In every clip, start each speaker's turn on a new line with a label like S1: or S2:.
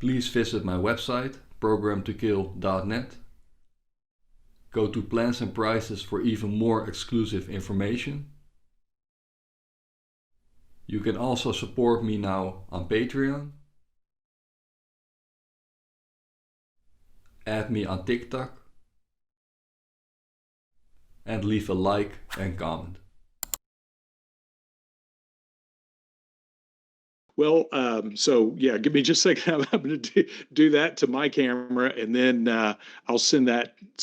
S1: please visit my website, programtokill.net. Go to plans and prices for even more exclusive information. You can also support me now on Patreon. Add me on TikTok. And leave a like and comment.
S2: Well, give me just a second. I'm going to do that to my camera, and then I'll send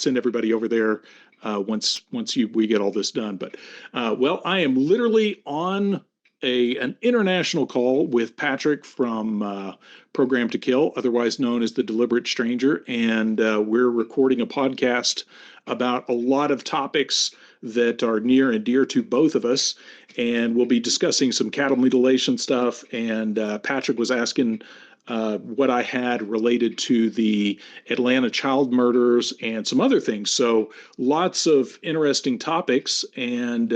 S2: everybody over there once we get all this done. But I am literally on an international call with Patrick from Program to Kill, otherwise known as the Deliberate Stranger, and we're recording a podcast about a lot of topics that are near and dear to both of us. And we'll be discussing some cattle mutilation stuff. And Patrick was asking what I had related to the Atlanta child murders and some other things. So lots of interesting topics. And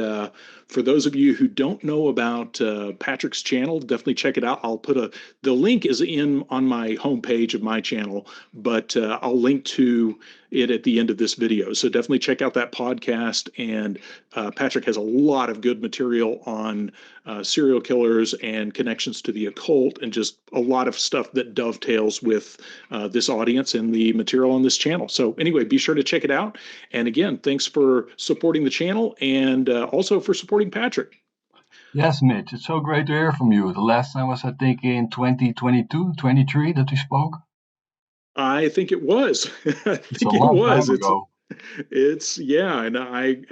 S2: for those of you who don't know about Patrick's channel, definitely check it out. I'll put the link is on my homepage of my channel, but I'll link to it at the end of this video. So definitely check out that podcast. And Patrick has a lot of good material on serial killers and connections to the occult, and just a lot of stuff that dovetails with this audience and the material on this channel. So anyway, be sure to check it out. And again, thanks for supporting the channel, and also for supporting Patrick.
S3: Yes, Mitch, it's so great to hear from you. The last time was, I think, in 2022, 23 that we spoke.
S2: I think it was. I think
S3: it was.
S2: It's and I've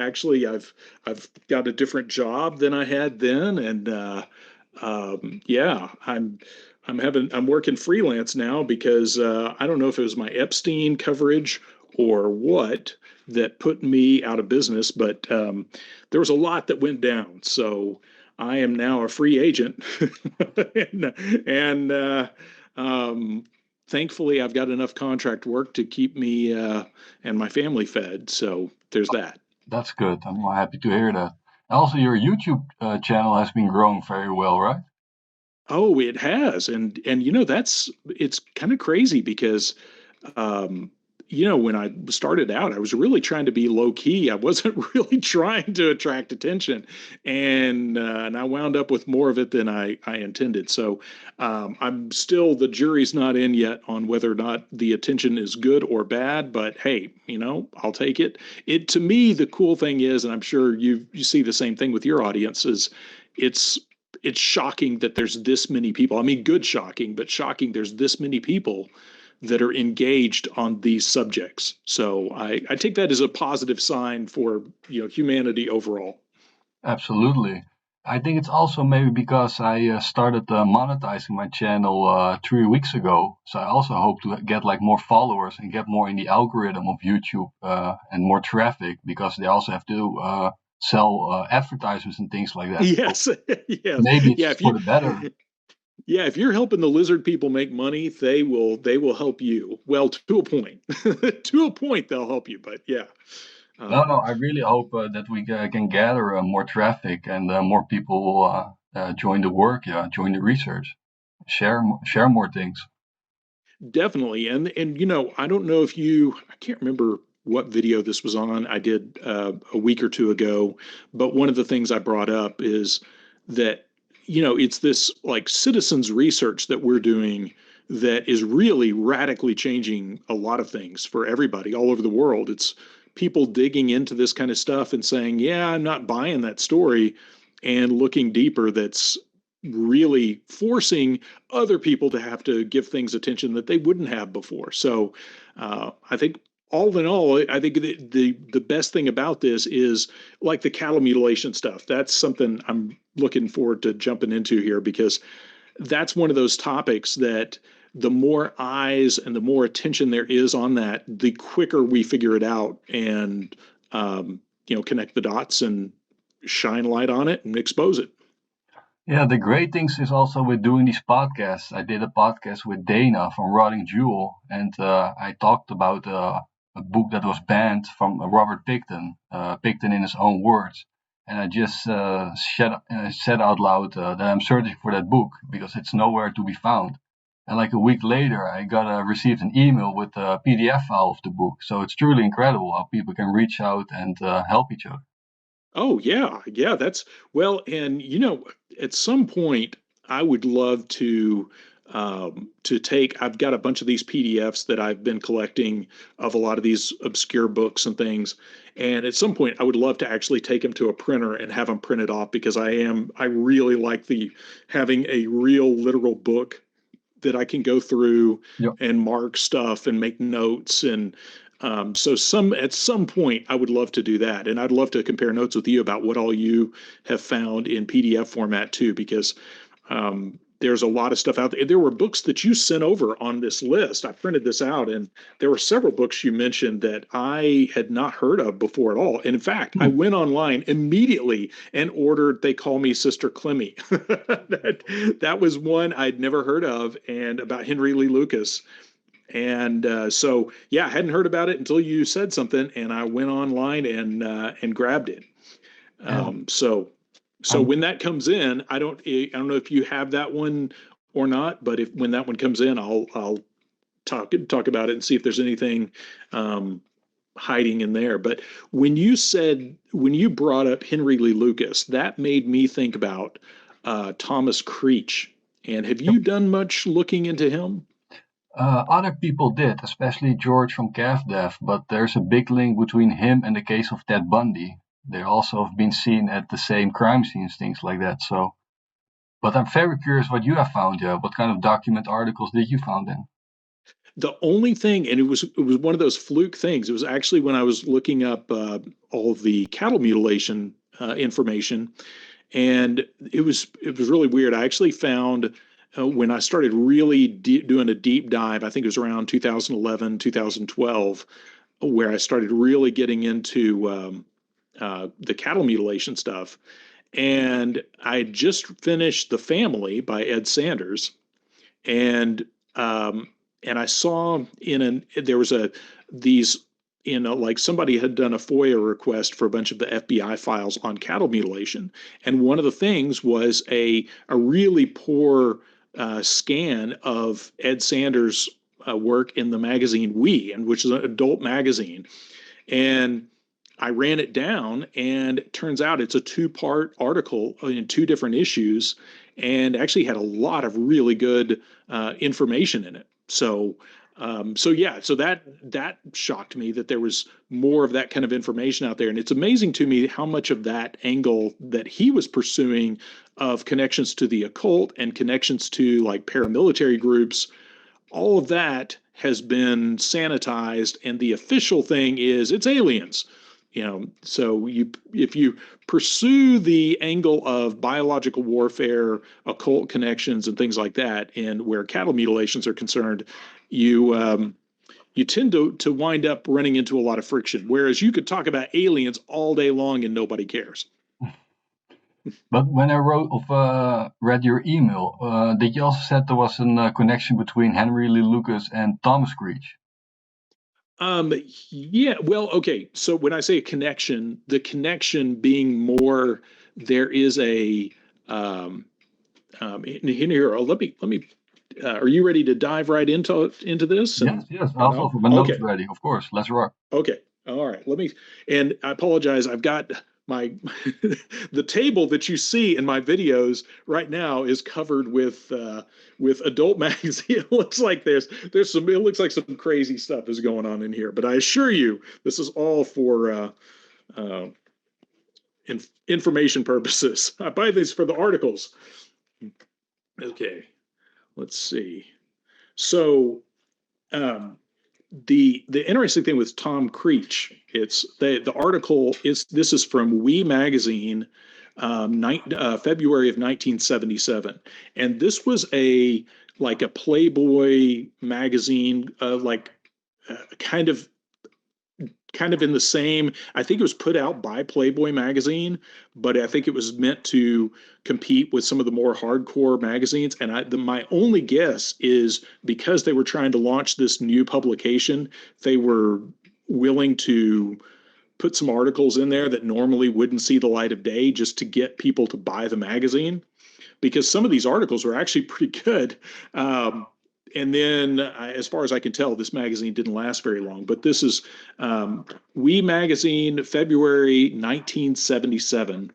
S2: got a different job than I had then, and I'm working freelance now because I don't know if it was my Epstein coverage or what that put me out of business, but there was a lot that went down, so I am now a free agent, and thankfully, I've got enough contract work to keep me and my family fed. So there's that.
S3: That's good. I'm happy to hear that. Also, your YouTube channel has been growing very well, right?
S2: Oh, it has, and it's kind of crazy because when I started out, I was really trying to be low key. I wasn't really trying to attract attention, and I wound up with more of it than I intended. So I'm still, the jury's not in yet on whether or not the attention is good or bad. But hey, I'll take it. To me, the cool thing is, and I'm sure you see the same thing with your audience, is it's shocking that there's this many people. I mean, good shocking, but shocking there's this many people that are engaged on these subjects. So I take that as a positive sign for humanity overall.
S3: Absolutely. I think it's also maybe because I started monetizing my channel 3 weeks ago. So I also hope to get more followers and get more in the algorithm of YouTube and more traffic, because they also have to sell advertisements and things like that.
S2: Yes.
S3: So maybe it's for the better.
S2: Yeah, if you're helping the lizard people make money, they will help you. Well, to a point. To a point, they'll help you. But yeah.
S3: No, I really hope that we can gather more traffic and more people will join the work, join the research, share more things.
S2: Definitely, and I don't know if I can't remember what video this was on. I did a week or two ago, but one of the things I brought up is that it's this citizens research that we're doing that is really radically changing a lot of things for everybody all over the world. It's people digging into this kind of stuff and saying, yeah, I'm not buying that story, and looking deeper. That's really forcing other people to have to give things attention that they wouldn't have before. So I think all in all, I think the best thing about this is like the cattle mutilation stuff. That's something I'm looking forward to jumping into here, because that's one of those topics that the more eyes and the more attention there is on that, the quicker we figure it out and connect the dots and shine light on it and expose it.
S3: Yeah, the great things is also with doing these podcasts. I did a podcast with Dana from Rotting Jewel, and I talked about a book that was banned from Robert Picton, Picton in his own words. And I just said out loud that I'm searching for that book because it's nowhere to be found. And like a week later, I received an email with a PDF file of the book. So it's truly incredible how people can reach out and help each other.
S2: Oh yeah, yeah, that's well, and at some point I would love to take I've got a bunch of these PDFs that I've been collecting of a lot of these obscure books and things. And at some point I would love to actually take them to a printer and have them printed off because I really like the having a real literal book that I can go through
S3: Yep.
S2: and mark stuff and make notes. And so at some point I would love to do that. And I'd love to compare notes with you about what all you have found in PDF format too, because there's a lot of stuff out there. There were books that you sent over on this list. I printed this out, and there were several books you mentioned that I had not heard of before at all. And in fact, I went online immediately and ordered They Call Me Sister Clemmy. that was one I'd never heard of, and about Henry Lee Lucas. And so, yeah, I hadn't heard about it until you said something, and I went online and grabbed it. So when that comes in, I don't know if you have that one or not, but when that one comes in, I'll talk about it and see if there's anything hiding in there. But when you brought up Henry Lee Lucas, that made me think about Thomas Creech. And have you done much looking into him?
S3: Other people did, especially George from CAFDEV, but there's a big link between him and the case of Ted Bundy. They also have been seen at the same crime scenes, things like that. So, but I'm very curious what you have found. Yeah, what kind of document articles did you found in?
S2: The only thing, and it was one of those fluke things. It was actually when I was looking up all of the cattle mutilation information, and it was really weird. I actually found when I started really doing a deep dive. I think it was around 2011, 2012, where I started really getting into the cattle mutilation stuff. And I just finished The Family by Ed Sanders, and I saw there was like somebody had done a FOIA request for a bunch of the FBI files on cattle mutilation, and one of the things was a really poor scan of Ed Sanders' work in the magazine We, and which is an adult magazine, and I ran it down, and it turns out it's a two-part article in two different issues, and actually had a lot of really good information in it. So that shocked me that there was more of that kind of information out there, and it's amazing to me how much of that angle that he was pursuing of connections to the occult and connections to like paramilitary groups, all of that has been sanitized, and the official thing is it's aliens. So if you pursue the angle of biological warfare, occult connections, and things like that, and where cattle mutilations are concerned, you tend to wind up running into a lot of friction. Whereas you could talk about aliens all day long and nobody cares.
S3: But when I read your email, did you also said there was a connection between Henry Lee Lucas and Thomas Creech?
S2: Yeah, well, okay. So when I say a connection, the connection being more, there is a, in here, let me, are you ready to dive right into this?
S3: Yes. Also, my notes ready, of course. Let's rock.
S2: Okay. All right. And I apologize. I've got the table that you see in my videos right now is covered with adult magazine. It looks like it looks like some crazy stuff is going on in here, but I assure you this is all for information purposes. I buy these for the articles. Okay, let's see. So the interesting thing with Tom Creech, the article this is from We Magazine, February of 1977, and this was like a Playboy magazine, kind of in the same. I think it was put out by Playboy magazine, but I think it was meant to compete with some of the more hardcore magazines. And my only guess is because they were trying to launch this new publication, they were willing to put some articles in there that normally wouldn't see the light of day just to get people to buy the magazine, because some of these articles are actually pretty good. and then, as far as I can tell, this magazine didn't last very long. But this is We Magazine, February 1977,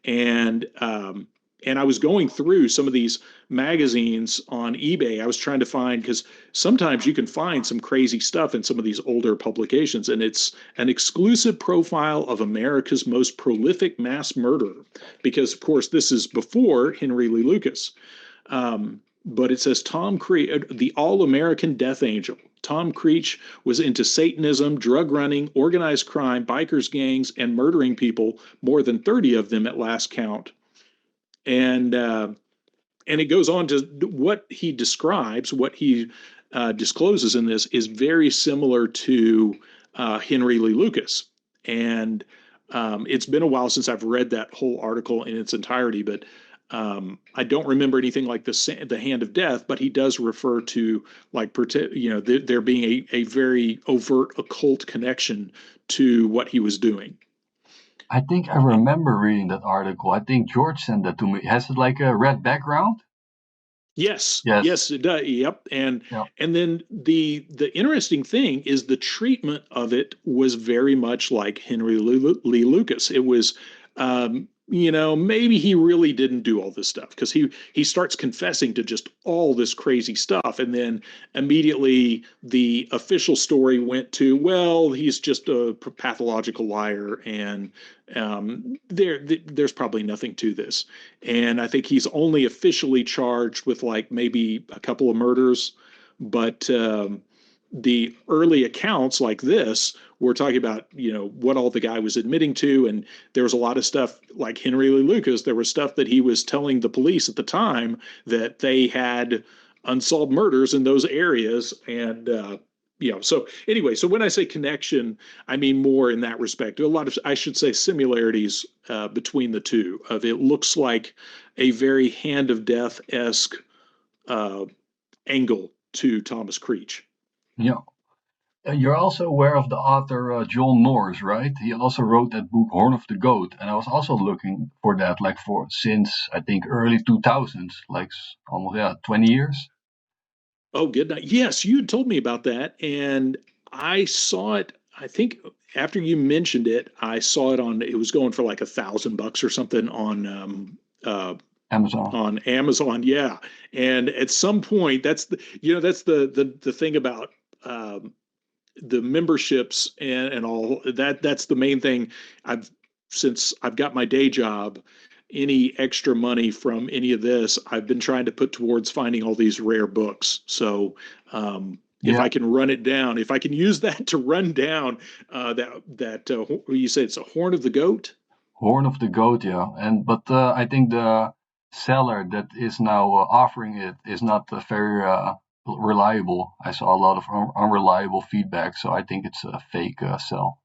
S2: and I was going through some of these magazines on eBay. I was trying to find, because sometimes you can find some crazy stuff in some of these older publications, and it's an exclusive profile of America's most prolific mass murderer. Because, of course, this is before Henry Lee Lucas. But it says Tom Creech, the all-American death angel. Tom Creech was into Satanism, drug running, organized crime, bikers gangs, and murdering people, more than 30 of them at last count. And it goes on to what he describes, what he discloses in this is very similar to Henry Lee Lucas. And it's been a while since I've read that whole article in its entirety, but I don't remember anything like the Hand of Death, but he does refer to, like, there being a very overt occult connection to what he was doing.
S3: I think I remember reading that article. I think George sent that to me. Has it like a red background?
S2: Yes, it does. Yep. And then the interesting thing is the treatment of it was very much like Henry Lee Lucas. It was, maybe he really didn't do all this stuff, because he starts confessing to just all this crazy stuff, and then immediately the official story went to, well, he's just a pathological liar, and there's probably nothing to this. And I think he's only officially charged with like maybe a couple of murders, but the early accounts like this, we're talking about, what all the guy was admitting to. And there was a lot of stuff like Henry Lee Lucas. There was stuff that he was telling the police at the time that they had unsolved murders in those areas. And, so anyway, so when I say connection, I mean more in that respect. A lot of, I should say, similarities between the two. Of it looks like a very Hand of Death-esque angle to Thomas Creech.
S3: Yeah. You're also aware of the author John Norris, right? He also wrote that book Horn of the Goat, and I was also looking for that, since I think early 2000s, like almost 20 years.
S2: Oh, good night. Yes, you had told me about that, and I saw it. I think after you mentioned it, I saw it on. It was going for like $1,000 or something on
S3: Amazon.
S2: On Amazon, yeah. And at some point, that's the thing about the memberships and all that. That's the main thing. Since I've got my day job, any extra money from any of this, I've been trying to put towards finding all these rare books. So if I can run it down, if I can use that to run down that you say it's a Horn of the Goat.
S3: Horn of the Goat, yeah. But I think the seller that is now offering it is not very reliable. I saw a lot of unreliable feedback, so I think it's a fake sell.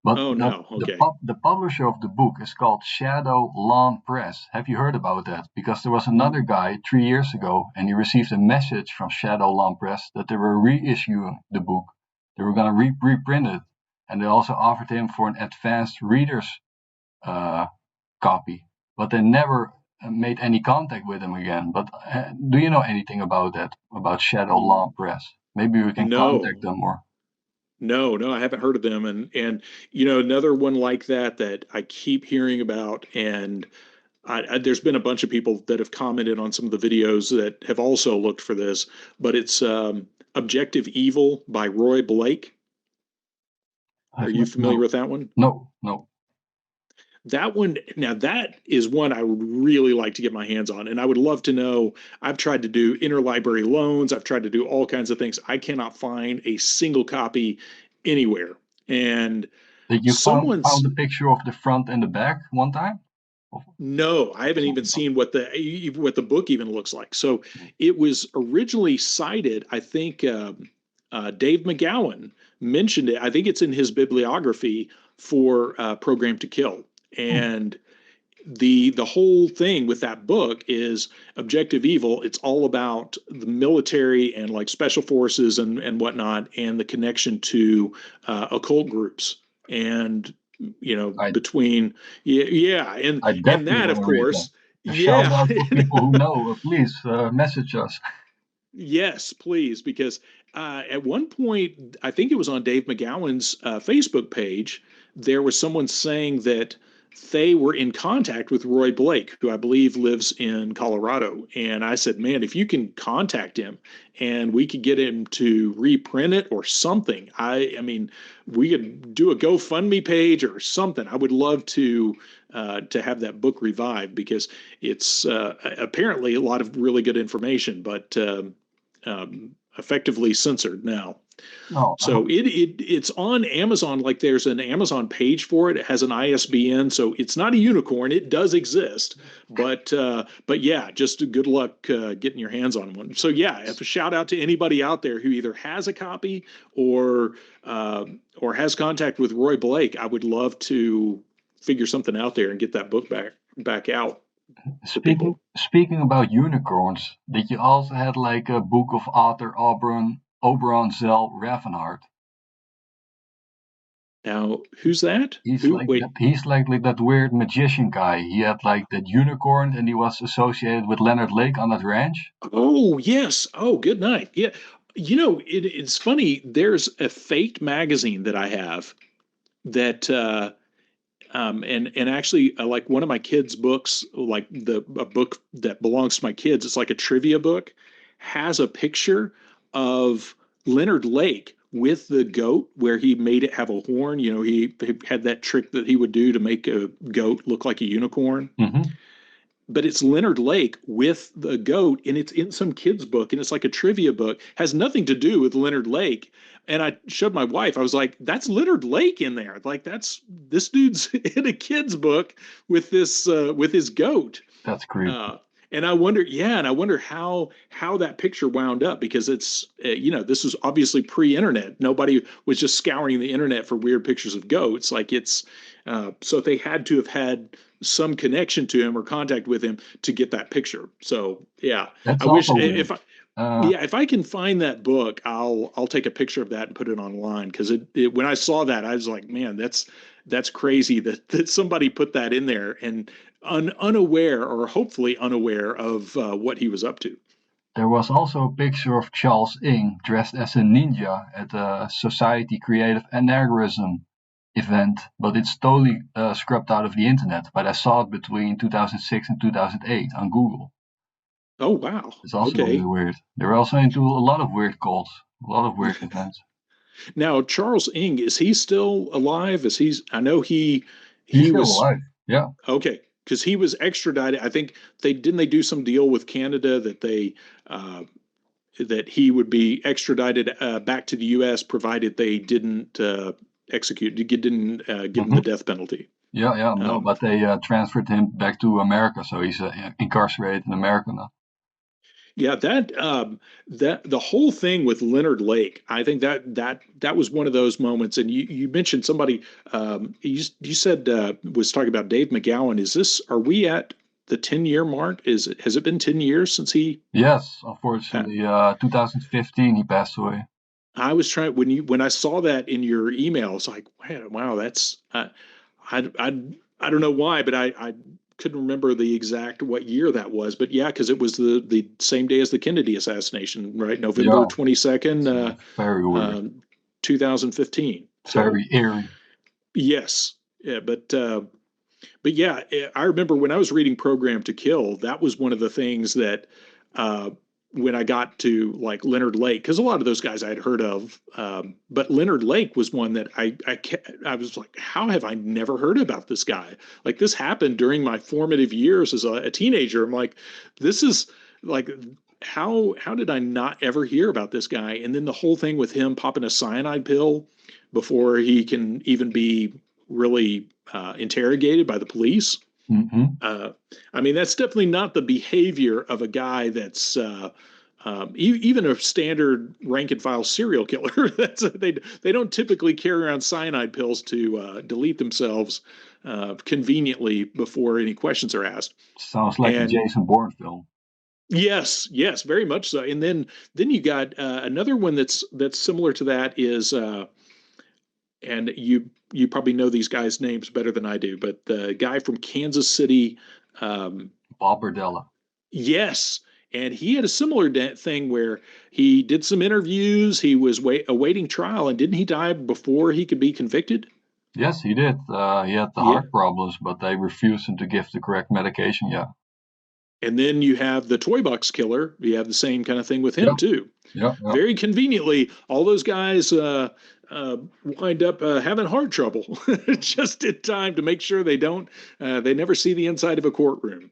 S3: But the publisher of the book is called Shadow Lawn Press. Have you heard about that? Because there was another guy 3 years ago, and he received a message from Shadow Lawn Press that they were reissuing the book. They were going to reprint it, and they also offered him for an advanced reader's copy. But they never made any contact with him again. But do you know anything about that, about Shadow Lawn Press? Maybe we can contact them more.
S2: No, I haven't heard of them. And another one like that I keep hearing about, and there's been a bunch of people that have commented on some of the videos that have also looked for this, but it's Objective Evil by Roy Blake. Are you familiar with that one?
S3: No.
S2: That one, now that is one I would really like to get my hands on. And I would love to know, I've tried to do interlibrary loans. I've tried to do all kinds of things. I cannot find a single copy anywhere. And
S3: did you found the picture of the front and the back one time?
S2: No, I haven't even seen what the book even looks like. So it was originally cited, I think Dave McGowan mentioned it. I think it's in his bibliography for Program to Kill. And the whole thing with that book is Objective Evil. It's all about the military and like special forces and whatnot, and the connection to occult groups. And between and that, of course,
S3: shout out to people who know. Please message us.
S2: Yes, please, because at one point, I think it was on Dave McGowan's Facebook page, there was someone saying that they were in contact with Roy Blake, who I believe lives in Colorado. And I said, man, if you can contact him and we could get him to reprint it or something, I mean, we could do a GoFundMe page or something. I would love to have that book revived because it's apparently a lot of really good information, but effectively censored now.
S3: No,
S2: So it's on Amazon. Like there's an Amazon page for it. It has an ISBN, so it's not a unicorn. It does exist, but yeah, just good luck getting your hands on one. So yeah, a shout out to anybody out there who either has a copy or has contact with Roy Blake. I would love to figure something out there and get that book back out to people.
S3: speaking about unicorns, did you also had like a book of author Oberon Zell Ravenheart?
S2: Now, who's that?
S3: He's
S2: Who?
S3: like
S2: Wait.
S3: he's like that weird magician guy. He had like that unicorn, and he was associated with Leonard Lake on that ranch.
S2: Oh, yes. Oh, good night. Yeah. You know, it's funny. There's a fake magazine that I have that and actually like one of my kids' books, like a book that belongs to my kids, it's like a trivia book, has a picture of Leonard Lake with the goat where he made it have a horn. You know, he had that trick that he would do to make a goat look like a unicorn.
S3: Mm-hmm.
S2: But it's Leonard Lake with the goat, and it's in some kid's book, and it's like a trivia book, has nothing to do with Leonard Lake. And I showed my wife, I was like, that's Leonard Lake in there. Like this dude's in a kid's book with with his goat.
S3: That's creepy.
S2: And I wonder how that picture wound up, because it's this was obviously pre-internet. Nobody was just scouring the internet for weird pictures of goats. Like it's so they had to have had some connection to him or contact with him to get that picture. So yeah,
S3: That's
S2: I wish
S3: also weird.
S2: if I can find that book, I'll take a picture of that and put it online, because it when I saw that, I was like, man, that's crazy that somebody put that in there and unaware, or hopefully unaware, of what he was up to.
S3: There was also a picture of Charles Ng dressed as a ninja at a Society Creative Anarchism event, but it's totally scrubbed out of the internet. But I saw it between 2006 and 2008 on Google.
S2: Oh wow!
S3: It's also
S2: Okay.
S3: really weird. They're also into a lot of weird cults, a lot of weird events.
S2: Now, Charles Ng, is he still alive? I know
S3: He's
S2: he
S3: still
S2: was
S3: alive. Yeah.
S2: okay, because he was extradited. I think they do some deal with Canada that that he would be extradited back to the U.S. provided they didn't didn't give him the death penalty.
S3: Yeah, no, but they transferred him back to America, so he's incarcerated in America now.
S2: Yeah, that the whole thing with Leonard Lake, I think that was one of those moments. And you mentioned somebody, you said was talking about Dave McGowan. Are we at the 10-year mark? Has it been 10 years since he?
S3: Yes, unfortunately, 2015 he passed away.
S2: I was trying when I saw that in your email, it's like, wow, that's I don't know why, but I couldn't remember the exact what year that was, but yeah, because it was the same day as the Kennedy assassination, right? November 22nd,
S3: very weird.
S2: 2015.
S3: Very eerie.
S2: Yes, yeah, but yeah, I remember when I was reading Program to Kill, that was one of the things that when I got to like Leonard Lake, because a lot of those guys I had heard of, but Leonard Lake was one that I was like, how have I never heard about this guy? Like this happened during my formative years as a teenager. I'm like, this is like, how did I not ever hear about this guy? And then the whole thing with him popping a cyanide pill before he can even be really interrogated by the police. I mean, that's definitely not the behavior of a guy that's even a standard rank and file serial killer. They don't typically carry around cyanide pills to delete themselves conveniently before any questions are asked.
S3: Sounds like a Jason Bourne film.
S2: Yes, very much so. And then you got another one that's similar to that is and you probably know these guys' names better than I do, but the guy from Kansas City,
S3: Bob Berdella.
S2: Yes, And he had a similar thing where he did some interviews. He was awaiting trial, and didn't he die before he could be convicted?
S3: Yes, he did. He had the
S2: Yeah.
S3: heart problems, but they refused him to give the correct medication. Yeah.
S2: And then you have the toy box killer. You have the same kind of thing with him
S3: Yeah.
S2: too.
S3: Yeah. Yeah.
S2: Very conveniently, all those guys wind up having heart trouble just in time to make sure they never see the inside of a courtroom.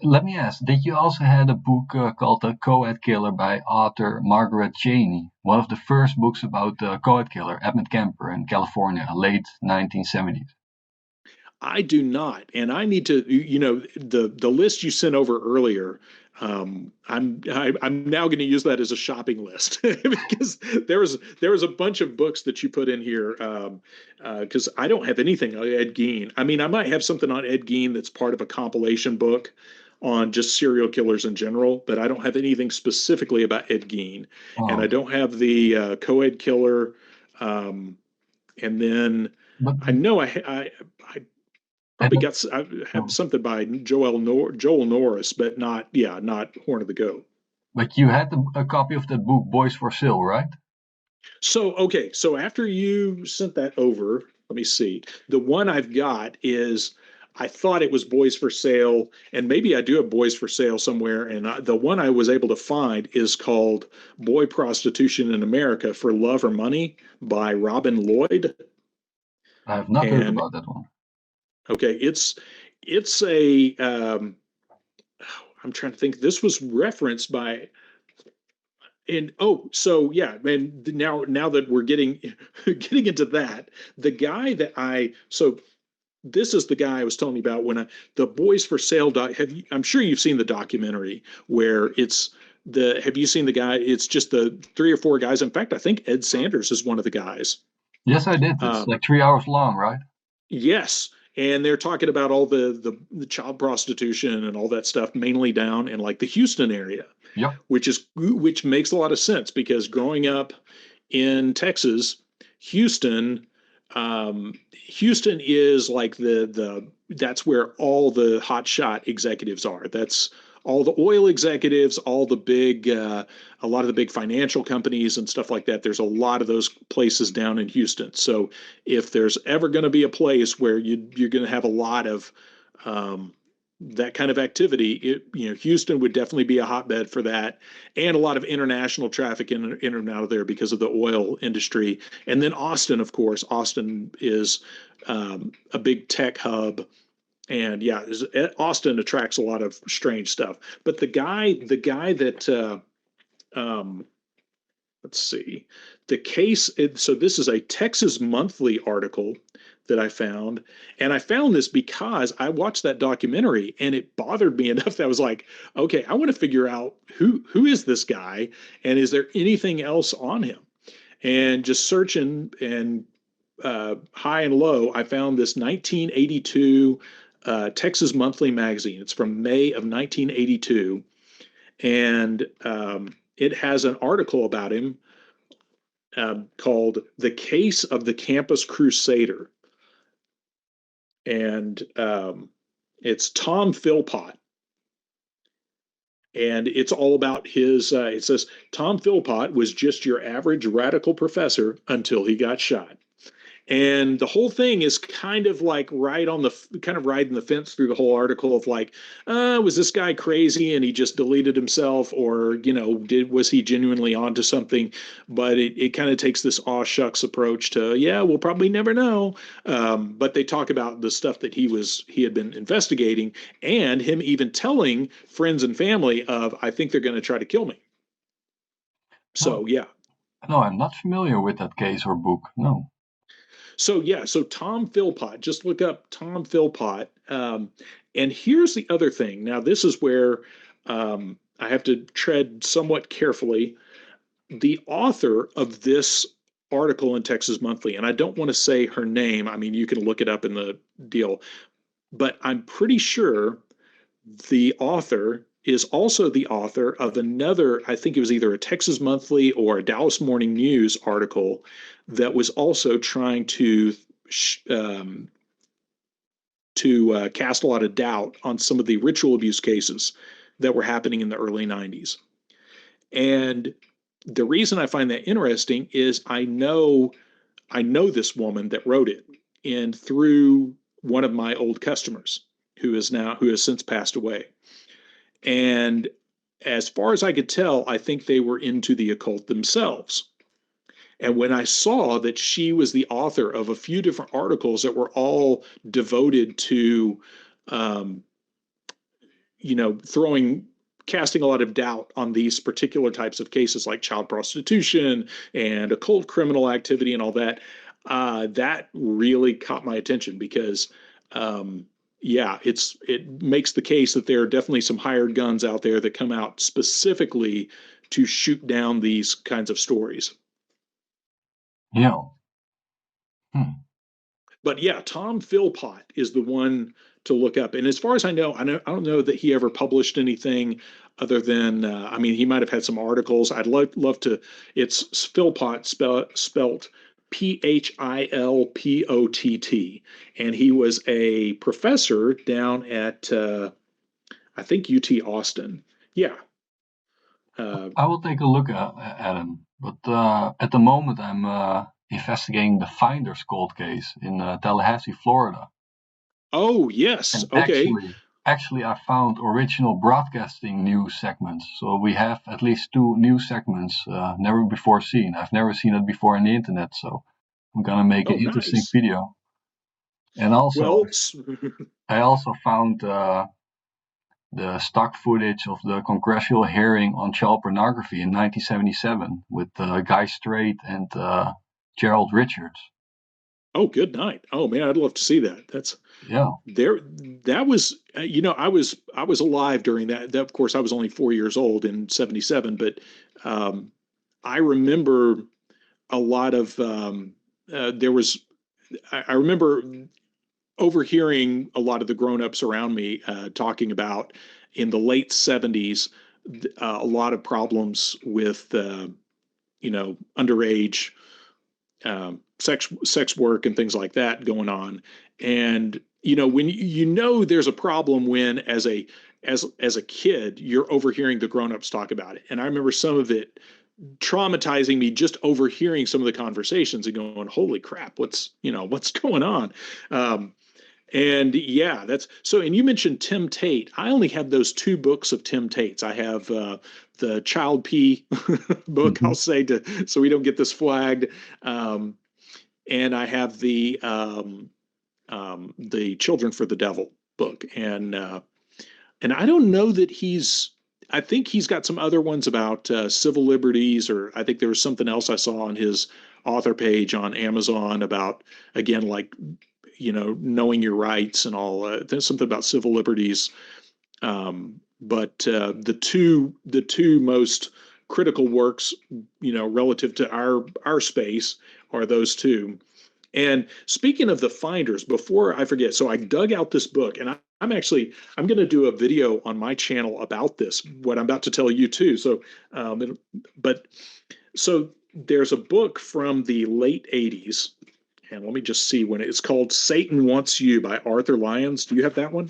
S3: Let me ask, did you also had a book called The Co-Ed Killer by author Margaret Cheney, one of the first books about the co-ed killer, Edmund Kemper in California, late 1970s?
S2: I do not, and I need to. The list you sent over earlier. I'm now going to use that as a shopping list because there was a bunch of books that you put in here. Because I don't have anything on Ed Gein. I mean, I might have something on Ed Gein that's part of a compilation book on just serial killers in general, but I don't have anything specifically about Ed Gein, and I
S3: Oh,
S2: don't have the co-ed killer. And then
S3: but
S2: I know I probably
S3: Edmund,
S2: got I have
S3: oh,
S2: something by Joel Norris, but not Horn of the Goat.
S3: but you had a copy of that book, Boys for Sale, right?
S2: So okay, so after you sent that over, let me see. The one I've got is I thought it was Boys for Sale, and maybe I do have Boys for Sale somewhere. And the one I was able to find is called Boy Prostitution in America for Love or Money by Robin Lloyd.
S3: I have not heard
S2: And
S3: about that one.
S2: okay, it's a I'm trying to think. This was referenced by and oh, so yeah, and now that we're getting getting into that, the guy that I so this is the guy I was telling you about when the Boys for Sale I'm sure you've seen the documentary where it's the have you seen the guy? It's just the three or four guys. In fact, I think Ed Sanders is one of the guys.
S3: Yes, I did. It's
S2: Um,
S3: like 3 hours long, right?
S2: Yes, and they're talking about all the child prostitution and all that stuff, mainly down in like the Houston area,
S3: Yep.
S2: which makes a lot of sense because growing up in Texas, Houston, Houston is like the that's where all the hotshot executives are. That's all the oil executives, all the big, a lot of the big financial companies and stuff like that. There's a lot of those places down in Houston. So if there's ever going to be a place where you're going to have a lot of um, that kind of activity, Houston would definitely be a hotbed for that, and a lot of international traffic in and out of there because of the oil industry. And then Austin, of course, Austin is a big tech hub, and yeah, Austin attracts a lot of strange stuff. But the guy that um, let's see, the case. So this is a Texas Monthly article that I found, and I found this because I watched that documentary, and it bothered me enough that I was like, okay, I want to figure out who is this guy, and is there anything else on him? And just searching and high and low, I found this 1982 Texas Monthly magazine. It's from May of 1982, and it has an article about him called "The Case of the Campus Crusader," and it's Tom Philpott, and it's all about his. It says Tom Philpott was just your average radical professor until he got shot. And the whole thing is kind of like kind of riding the fence through the whole article of like, was this guy crazy and he just deleted himself, or was he genuinely onto something? But it kind of takes this aw shucks approach to, yeah, we'll probably never know. But they talk about the stuff that he had been investigating, and him even telling friends and family of, I think they're going to try to kill me.
S3: No,
S2: So yeah,
S3: no, I'm not familiar with that case or book. No.
S2: So yeah, so Tom Philpott, just look up Tom Philpott. And here's the other thing. Now, this is where I have to tread somewhat carefully. The author of this article in Texas Monthly, and I don't want to say her name. I mean, you can look it up in the deal, but I'm pretty sure the author is also the author of another, I think it was either a Texas Monthly or a Dallas Morning News article that was also trying to cast a lot of doubt on some of the ritual abuse cases that were happening in the early 90s. And the reason I find that interesting is I know this woman that wrote it, and through one of my old customers who has since passed away. And as far as I could tell, I think they were into the occult themselves. And when I saw that she was the author of a few different articles that were all devoted to, casting a lot of doubt on these particular types of cases like child prostitution and occult criminal activity and all that, that really caught my attention because, it makes the case that there are definitely some hired guns out there that come out specifically to shoot down these kinds of stories.
S3: Yeah.
S2: But yeah, Tom Philpott is the one to look up. And as far as I don't know that he ever published anything other than, he might have had some articles. I'd love to. It's Philpott spelt Philpott, and he was a professor down at I think UT Austin. Yeah.
S3: I will take a look at him, but at the moment I'm investigating the Finders cold case in Tallahassee, Florida.
S2: Oh yes,
S3: and
S2: okay.
S3: Actually, I found original broadcasting news segments. So we have at least 2 news segments never before seen. I've never seen it before on the internet, so I'm gonna make an interesting video. And also, I also found the stock footage of the congressional hearing on child pornography in 1977 with Guy Strait and Gerald Richards.
S2: Oh, good night. Oh man, I'd love to see that. That's there. That was, I was alive during that. Of course, I was only 4 years old in 77, but I remember a lot of, I remember overhearing a lot of the grown-ups around me talking about in the late 70s, a lot of problems with, underage sex work and things like that going on. And when there's a problem when as a kid you're overhearing the grown-ups talk about it. And I remember some of it traumatizing me, just overhearing some of the conversations and going, holy crap, what's going on. And yeah, that's so. And you mentioned Tim Tate. I only have those 2 books of Tim Tate's. I have the Child P book, I'll say, so we don't get this flagged. And I have the Children for the Devil book. And I don't know that I think he's got some other ones about civil liberties, or I think there was something else I saw on his author page on Amazon about, again, like, knowing your rights and all. There's something about civil liberties. But the two most critical works, relative to our space are those 2. And speaking of the Finders, before I forget, so I dug out this book, and I'm going to do a video on my channel about this, what I'm about to tell you too. So, so there's a book from the late 80s. And let me just see when it's called Satan Wants You by Arthur Lyons. Do you have that one?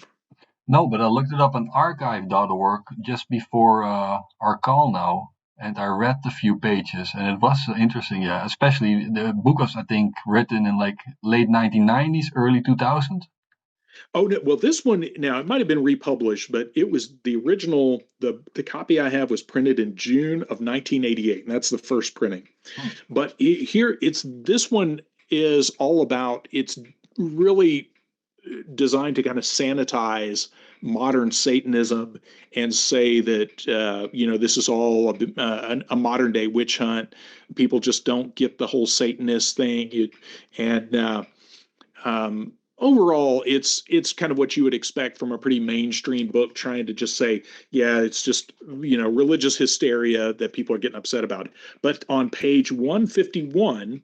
S3: No, but I looked it up on archive.org just before our call now, and I read a few pages, and it was interesting, yeah. Especially the book was, I think, written in like late 1990s, early 2000s.
S2: Oh, no, well, this one, now it might have been republished, but it was the original, the copy I have was printed in June of 1988, and that's the first printing. But this one is all about, it's really designed to kind of sanitize modern Satanism and say that, this is all a modern day witch hunt. People just don't get the whole Satanist thing. Overall, it's kind of what you would expect from a pretty mainstream book, trying to just say, yeah, it's just, religious hysteria that people are getting upset about. But on page 151,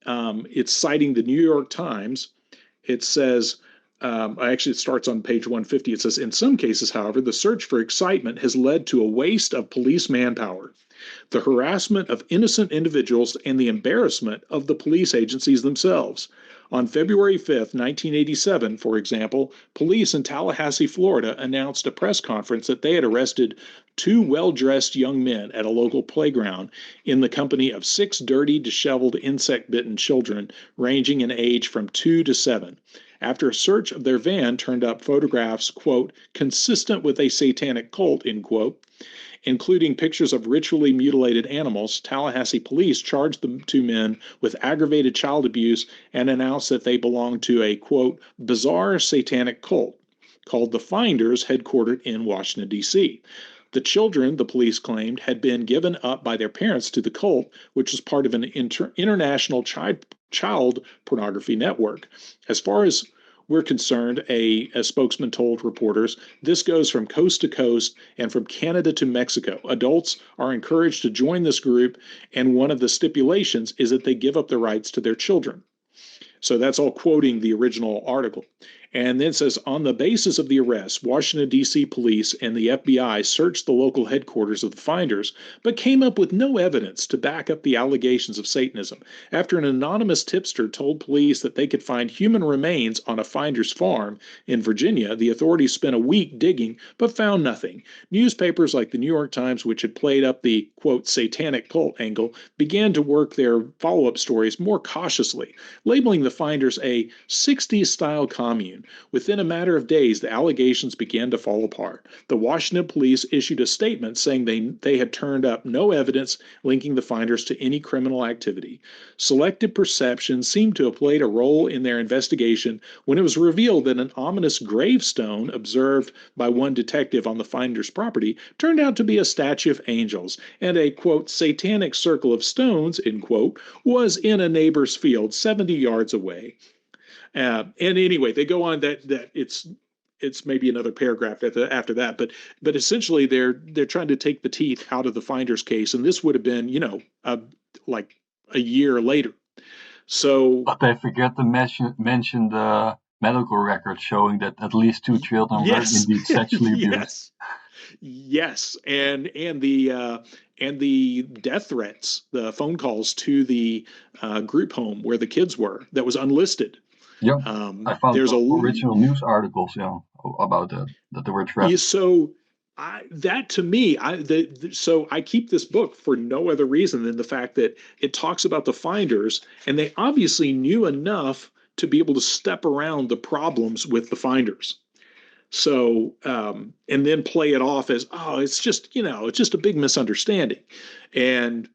S2: it's citing the New York Times. It says, actually, it starts on page 150. It says, in some cases, however, the search for excitement has led to a waste of police manpower, the harassment of innocent individuals, and the embarrassment of the police agencies themselves. On February 5th, 1987, for example, police in Tallahassee, Florida announced a press conference that they had arrested two well-dressed young men at a local playground in the company of six dirty, disheveled, insect-bitten children ranging in age from 2 to 7. After a search of their van turned up photographs, quote, consistent with a satanic cult, end quote, including pictures of ritually mutilated animals, Tallahassee police charged the two men with aggravated child abuse and announced that they belonged to a, quote, bizarre satanic cult called the Finders, headquartered in Washington, D.C. The children, the police claimed, had been given up by their parents to the cult, which was part of an international child pornography network. As far as we're concerned, a spokesman told reporters, this goes from coast to coast and from Canada to Mexico. Adults are encouraged to join this group, and one of the stipulations is that they give up the rights to their children. So that's all quoting the original article. And then it says, on the basis of the arrest, Washington, D.C. police and the FBI searched the local headquarters of the Finders, but came up with no evidence to back up the allegations of Satanism. After an anonymous tipster told police that they could find human remains on a Finders farm in Virginia, the authorities spent a week digging, but found nothing. Newspapers like the New York Times, which had played up the, quote, satanic cult angle, began to work their follow-up stories more cautiously, labeling the Finders a 60s-style commune. Within a matter of days, the allegations began to fall apart. The Washington police issued a statement saying they had turned up no evidence linking the Finders to any criminal activity. Selective perception seemed to have played a role in their investigation when it was revealed that an ominous gravestone observed by one detective on the Finders' property turned out to be a statue of angels, and a, quote, satanic circle of stones, end quote, was in a neighbor's field 70 yards away. And anyway, they go on that it's maybe another paragraph after that, but essentially they're trying to take the teeth out of the Finders case, and this would have been like a year later. So,
S3: But they forget to mention the medical record showing that at least 2 children were indeed sexually abused.
S2: Yes, and the death threats, the phone calls to the group home where the kids were that was unlisted.
S3: Yeah, I found
S2: there's
S3: original news articles, about that they were threatened.
S2: So that to me, so I keep this book for no other reason than the fact that it talks about the Finders, and they obviously knew enough to be able to step around the problems with the Finders. So, and then play it off as, oh, it's just a big misunderstanding. And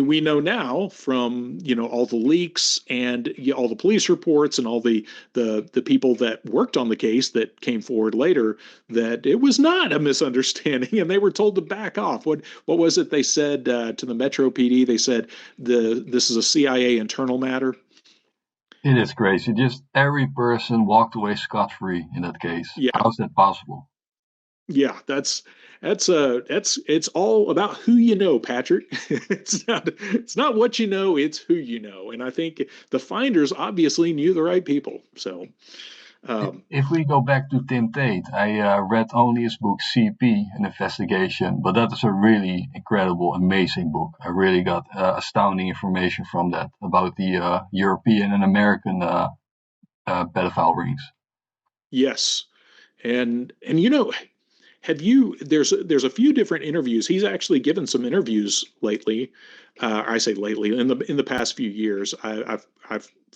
S2: we know now from, all the leaks and all the police reports and all the people that worked on the case that came forward later that it was not a misunderstanding, and they were told to back off. What was it they said to the Metro PD? They said this is a CIA internal matter.
S3: It is crazy. Just every person walked away scot-free in that case.
S2: Yeah.
S3: How's that possible?
S2: Yeah, it's all about who you know, Patrick. It's not what you know, it's who you know. And I think the Finders obviously knew the right people. So
S3: if we go back to Tim Tate, I read only his book CP, an investigation, but that is a really incredible, amazing book. I really got astounding information from that about the European and American pedophile rings.
S2: Yes, and there's a few different interviews. He's actually given some interviews lately. I say lately, in the past few years. I've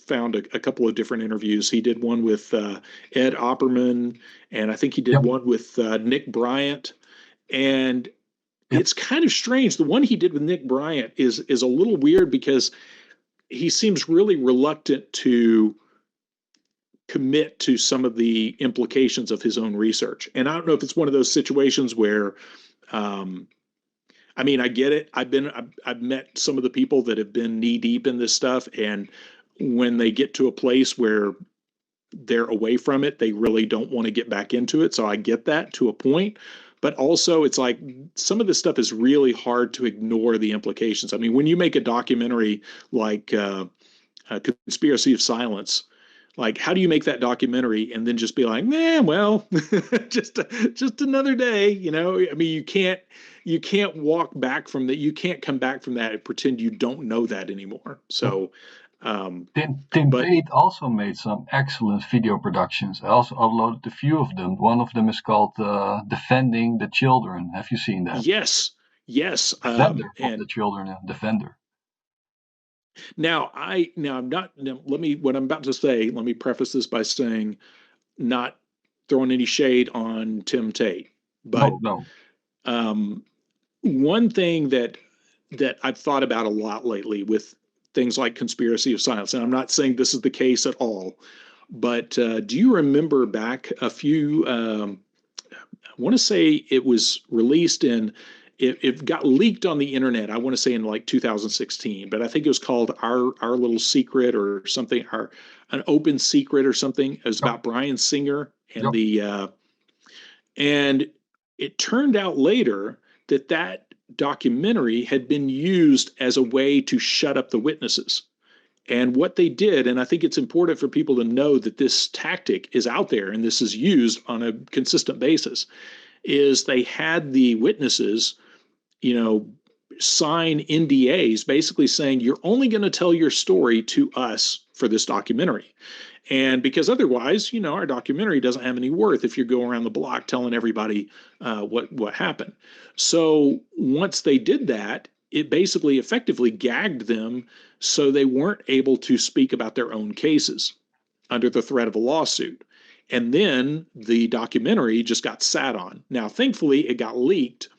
S2: found a couple of different interviews. He did one with Ed Opperman, and I think he did one with Nick Bryant. And it's kind of strange. The one he did with Nick Bryant is a little weird because he seems really reluctant to commit to some of the implications of his own research. And I don't know if it's one of those situations where, I get it. I've met some of the people that have been knee deep in this stuff, and when they get to a place where they're away from it, they really don't want to get back into it. So I get that to a point, but also it's like some of this stuff is really hard to ignore the implications. I mean, when you make a documentary like Conspiracy of Silence, like, how do you make that documentary and then just be like, well, just another day, I mean, you can't walk back from that. You can't come back from that and pretend you don't know that anymore. So
S3: Tim
S2: But
S3: Tate also made some excellent video productions. I also uploaded a few of them. One of them is called Defending the Children. Have you seen that?
S2: yes, yes,
S3: Defender of the
S2: and
S3: Children, Defender.
S2: now I'm not. Now, what I'm about to say. Let me preface this by saying, not throwing any shade on Tim Tate, but
S3: No.
S2: um, one thing that I've thought about a lot lately with things like conspiracy of silence, and I'm not saying this is the case at all, but do you remember back a few? I want to say it was released in. It got leaked on the internet. I want to say in like 2016, but I think it was called Our Little Secret or something, our an open secret or something. It was
S3: Yep.
S2: about Bryan Singer and
S3: Yep.
S2: and it turned out later that documentary had been used as a way to shut up the witnesses. And what they did, and I think it's important for people to know that this tactic is out there and this is used on a consistent basis, is they had the witnesses, you know, sign NDAs basically saying you're only going to tell your story to us for this documentary. And because otherwise, our documentary doesn't have any worth if you go around the block telling everybody what happened. So once they did that, it basically effectively gagged them so they weren't able to speak about their own cases under the threat of a lawsuit. And then the documentary just got sat on. Now, thankfully, it got leaked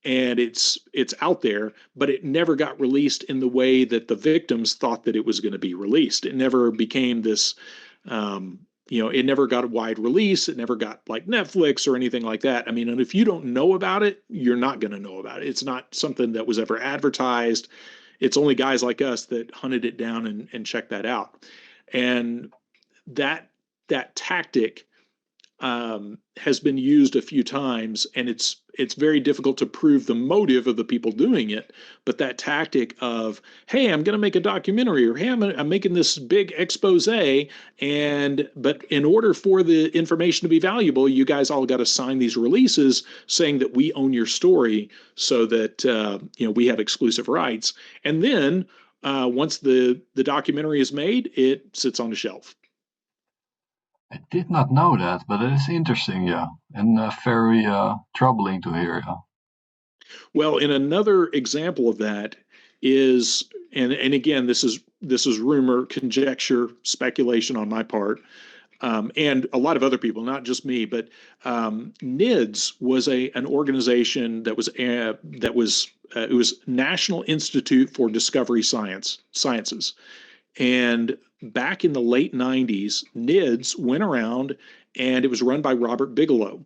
S2: and it's out there, but it never got released in the way that the victims thought that it was going to be released. It never became this, it never got a wide release. It never got like Netflix or anything like that. I mean, and if you don't know about it, you're not going to know about it. It's not something that was ever advertised. It's only guys like us that hunted it down and checked that out. And that tactic has been used a few times, and it's very difficult to prove the motive of the people doing it. But that tactic of, hey, I'm going to make a documentary, or hey, I'm making this big expose, but in order for the information to be valuable, you guys all got to sign these releases saying that we own your story, so that we have exclusive rights. And then once the documentary is made, it sits on the shelf.
S3: I did not know that, but it is interesting, yeah, and very troubling to hear. Yeah.
S2: Well, and another example of that is, and again, this is rumor, conjecture, speculation on my part, and a lot of other people, not just me, but NIDS was an organization that was it was National Institute for Discovery Sciences, and back in the late 90s, NIDS went around, and it was run by Robert Bigelow.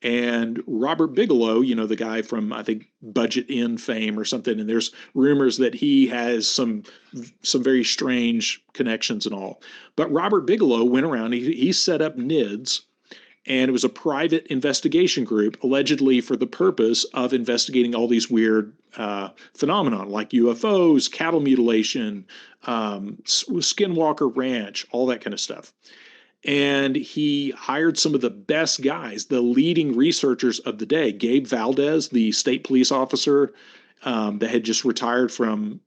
S2: And Robert Bigelow, the guy from, I think, Budget Inn fame or something, and there's rumors that he has some very strange connections and all. But Robert Bigelow went around, he set up NIDS, and it was a private investigation group, allegedly for the purpose of investigating all these weird phenomenon like UFOs, cattle mutilation, Skinwalker Ranch, all that kind of stuff. And he hired some of the best guys, the leading researchers of the day. Gabe Valdez, the state police officer that had just retired from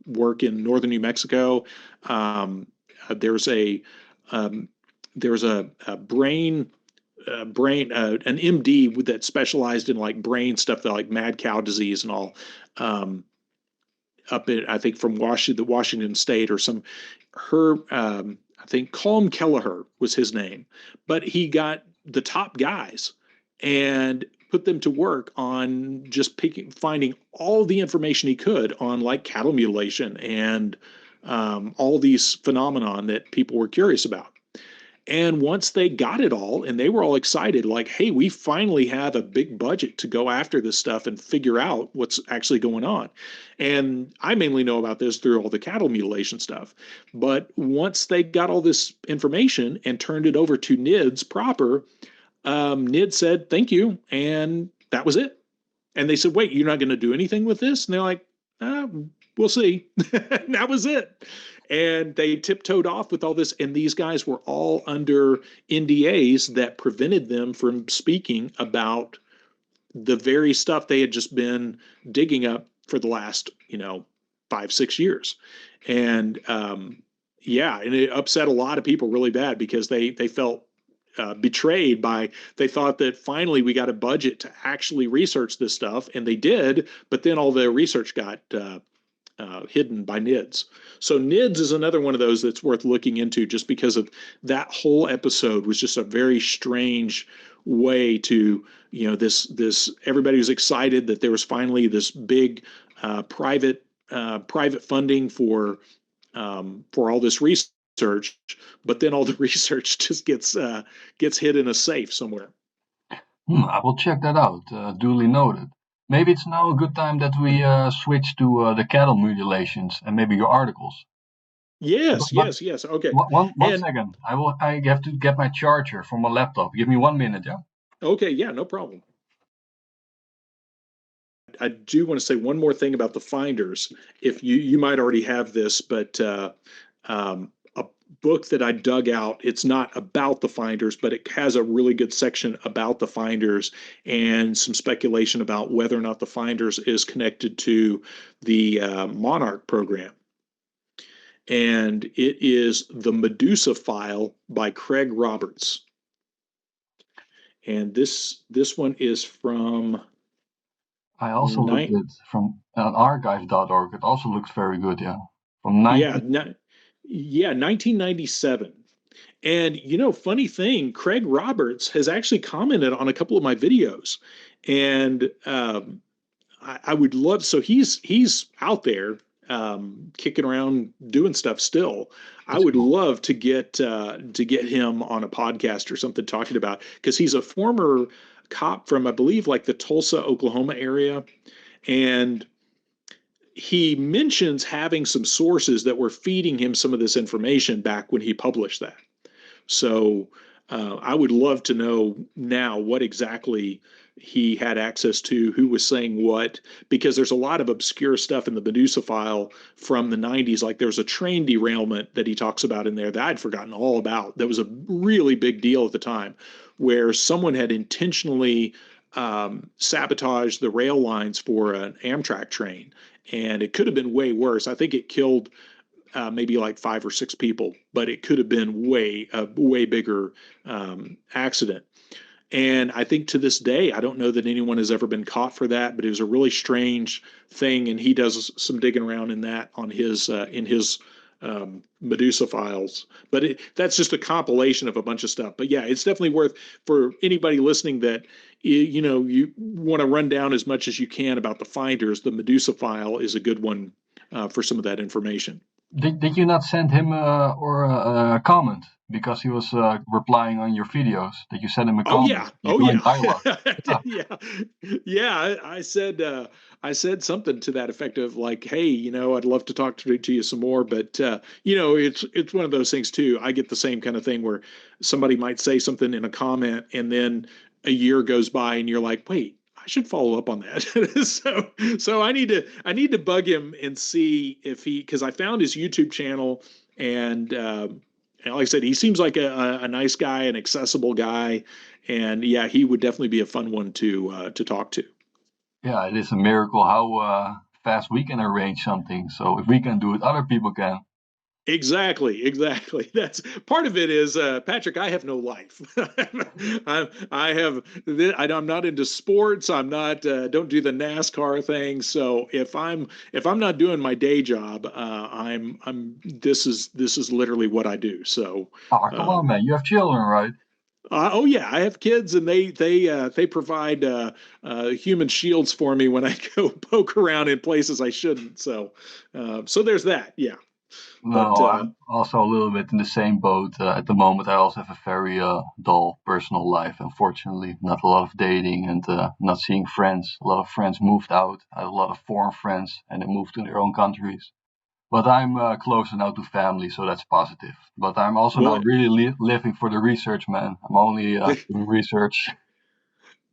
S2: work in northern New Mexico. There's a brain an MD that specialized in like brain stuff, that like mad cow disease and all, up in, I think, from Washington State or some, I think Calm Kelleher was his name, but he got the top guys and put them to work on just finding all the information he could on like cattle mutilation and all these phenomenon that people were curious about. And once they got it all and they were all excited, like, hey, we finally have a big budget to go after this stuff and figure out what's actually going on. And I mainly know about this through all the cattle mutilation stuff. But once they got all this information and turned it over to NIDS proper, NIDS said, thank you. And that was it. And they said, wait, you're not going to do anything with this? And they're like, we'll see. And that was it. And they tiptoed off with all this. And these guys were all under NDAs that prevented them from speaking about the very stuff they had just been digging up for the last, 5-6 years. And and it upset a lot of people really bad because they felt betrayed they thought that finally we got a budget to actually research this stuff, and they did, but then all the research got hidden by NIDS. So NIDS is another one of those that's worth looking into, just because of that whole episode was just a very strange way to, this everybody was excited that there was finally this big private funding for all this research, but then all the research just gets hid in a safe somewhere.
S3: I will check that out. Duly noted. Maybe it's now a good time that we switch to the cattle mutilations and maybe your articles.
S2: Yes. Okay.
S3: One second. I have to get my charger for my laptop. Give me 1 minute, yeah?
S2: Okay, yeah, no problem. I do want to say one more thing about the finders. If you might already have this, but a book that I dug out, it's not about the finders, but it has a really good section about the finders and some speculation about whether or not the finders is connected to the Monarch program. And it is The Medusa File by Craig Roberts. And this one is from...
S3: I also looked at from archive.org. It also looks very good, yeah. From
S2: 1997. And funny thing, Craig Roberts has actually commented on a couple of my videos, and I would love. So he's out there kicking around doing stuff still. I would love to get him on a podcast or something talking about, because he's a former cop from, I believe, like the Tulsa, Oklahoma area, and he mentions having some sources that were feeding him some of this information back when he published that. So I would love to know now what exactly he had access to, who was saying what, because there's a lot of obscure stuff in the Medusa File from the 90s. Like there's a train derailment that he talks about in there that I'd forgotten all about. That was a really big deal at the time, where someone had intentionally sabotaged the rail lines for an Amtrak train. And it could have been way worse. I think it killed maybe like 5 or 6 people, but it could have been a way bigger accident. And I think to this day, I don't know that anyone has ever been caught for that, but it was a really strange thing. And he does some digging around in that on his Medusa Files. But that's just a compilation of a bunch of stuff. But yeah, it's definitely worth, for anybody listening, that you want to run down as much as you can about the finders. The Medusa File is a good one for some of that information.
S3: Did you not send him a comment because he was replying on your videos? Did you send him a comment?
S2: Yeah. I said something to that effect of like, hey, I'd love to talk to you some more, but it's one of those things too. I get the same kind of thing where somebody might say something in a comment, and then a year goes by, and you're like, wait, I should follow up on that. So I need to bug him and see if because I found his YouTube channel, and like I said, he seems like a nice guy, an accessible guy, and yeah, he would definitely be a fun one to talk to.
S3: Yeah, it is a miracle how fast we can arrange something. So if we can do it, other people can.
S2: Exactly. That's part of it. Is Patrick, I have no life. I'm not into sports. I'm not don't do the NASCAR thing. So if I'm not doing my day job, this is literally what I do. So
S3: come on, man, you have children, right?
S2: Oh yeah, I have kids, and they provide human shields for me when I go poke around in places I shouldn't. So there's that. Yeah.
S3: No, I'm also a little bit in the same boat. At the moment, I also have a very dull personal life, unfortunately. Not a lot of dating and not seeing friends. A lot of friends moved out. I had a lot of foreign friends, and they moved to their own countries. But I'm closer now to family, so that's positive. But I'm also not really living for the research, man. I'm only doing research.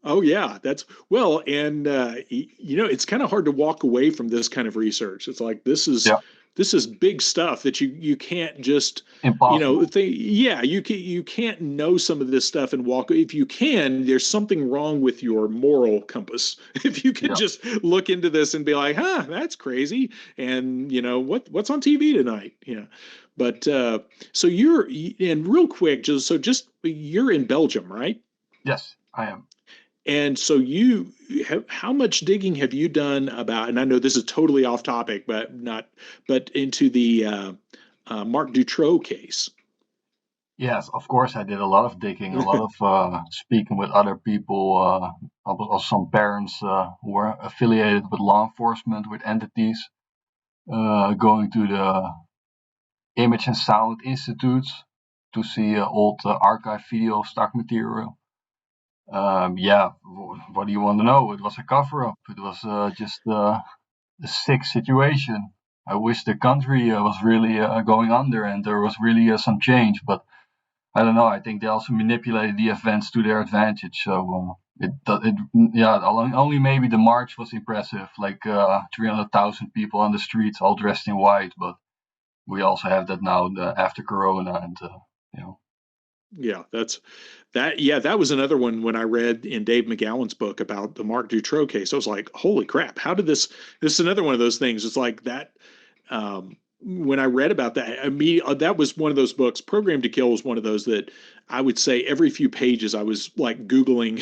S2: Oh yeah, and it's kind of hard to walk away from this kind of research. It's like this is this is big stuff that you can't just,
S3: Impossible.
S2: you can't know some of this stuff and walk. If you can, there's something wrong with your moral compass. If you can
S3: Yeah.
S2: just look into this and be like, huh, that's crazy. And what's on TV tonight? Yeah. But so and real quick, just you're in Belgium, right?
S3: Yes, I am.
S2: And so how much digging have you done about, and I know this is totally off topic, but into the Marc Dutroux case?
S3: Yes, of course, I did a lot of digging, a lot of speaking with other people, also some parents who were affiliated with law enforcement, with entities, going to the Image and Sound Institutes to see old archive video stock material. Yeah, what do you want to know? It was a cover-up. It was just a sick situation. I wish the country was really going under and there was really some change, but I don't know. I think they also manipulated the events to their advantage. So only maybe the march was impressive, like 300,000 people on the streets, all dressed in white. But we also have that now after Corona, and you know.
S2: Yeah, that was another one when I read in Dave McGowan's book about the Marc Dutroux case. I was like, holy crap, how did this is another one of those things. It's like that. When I read about that, that was one of those books. Programmed to Kill was one of those that I would say every few pages I was like Googling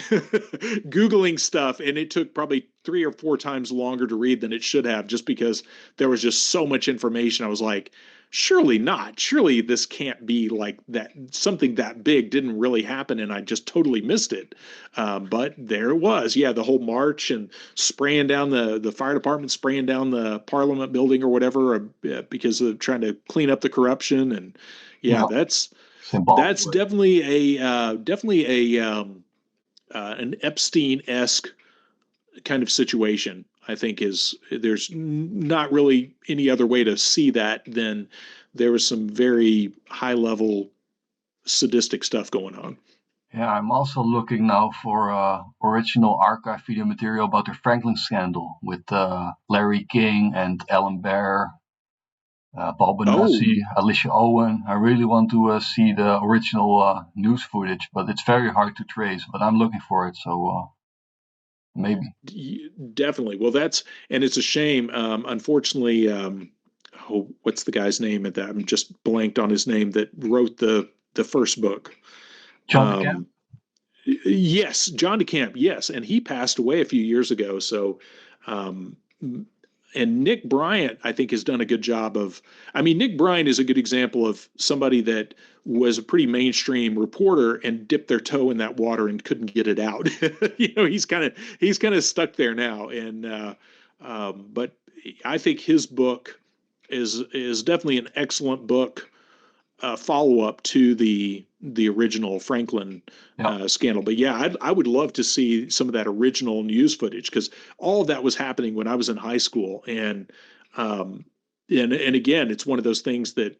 S2: Googling stuff, and it took probably 3 or 4 times longer to read than it should have, just because there was just so much information. I was like, surely not. Surely this can't be like that. Something that big didn't really happen, and I just totally missed it. But there it was. Yeah, the whole march and spraying down the fire department, spraying down the Parliament building or whatever, because of trying to clean up the corruption. And yeah, that's definitely an Epstein-esque kind of situation. I think there's not really any other way to see that than there was some very high level sadistic stuff going on.
S3: Yeah, I'm also looking now for original archive video material about the Franklin scandal with Larry King and Alan Baer, Paul Benassi, Alicia Owen. I really want to see the original news footage, but it's very hard to trace. But I'm looking for it, so maybe.
S2: Definitely. Well, and it's a shame. Unfortunately, what's the guy's name at that? I'm just blanked on his name that wrote the first book.
S3: John DeCamp?
S2: Yes, John DeCamp. Yes, and he passed away a few years ago. So, and Nick Bryant, I think, has done a good job of. I mean, Nick Bryant is a good example of somebody that was a pretty mainstream reporter and dipped their toe in that water and couldn't get it out. He's kind of stuck there now. And but I think his book is definitely an excellent book, follow up to the original Franklin scandal. But yeah, I would love to see some of that original news footage, because all of that was happening when I was in high school. And again, it's one of those things that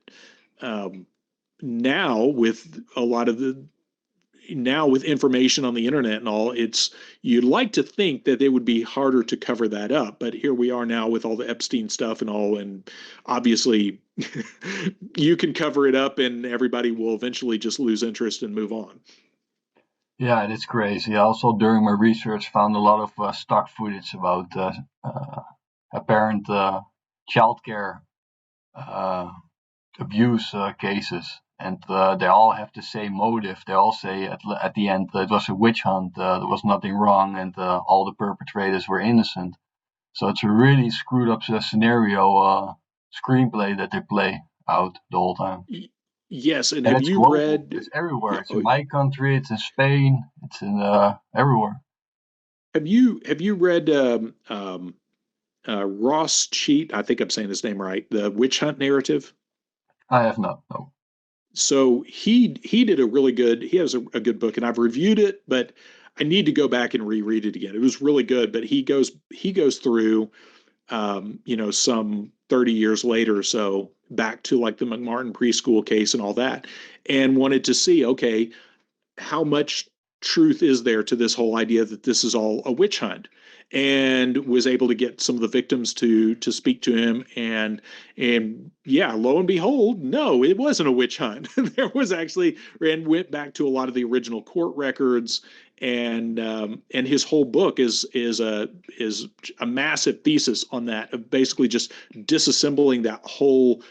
S2: now with information on the internet and all, you'd like to think that it would be harder to cover that up. But here we are now with all the Epstein stuff and all, and obviously you can cover it up and everybody will eventually just lose interest and move on.
S3: Yeah, it's crazy. I also, during my research, found a lot of stock footage about apparent childcare abuse cases. And they all have the same motive. They all say at the end it was a witch hunt. There was nothing wrong, and all the perpetrators were innocent. So it's a really screwed up scenario, screenplay that they play out the whole time.
S2: Yes, and
S3: have
S2: you read?
S3: It's everywhere. It's in my country. It's in Spain. It's in everywhere.
S2: Have you read Ross Cheat? I think I'm saying his name right. The witch hunt narrative.
S3: I have not. No.
S2: So he did a really good. He has a good book, and I've reviewed it, but I need to go back and reread it again. It was really good, but he goes through, some 30 years later or so, back to like the McMartin preschool case and all that, and wanted to see, okay, how much truth is there to this whole idea that this is all a witch hunt, and was able to get some of the victims to speak to him, and yeah, lo and behold, no, it wasn't a witch hunt. There was actually, and went back to a lot of the original court records, and his whole book is a massive thesis on that, of basically just disassembling that whole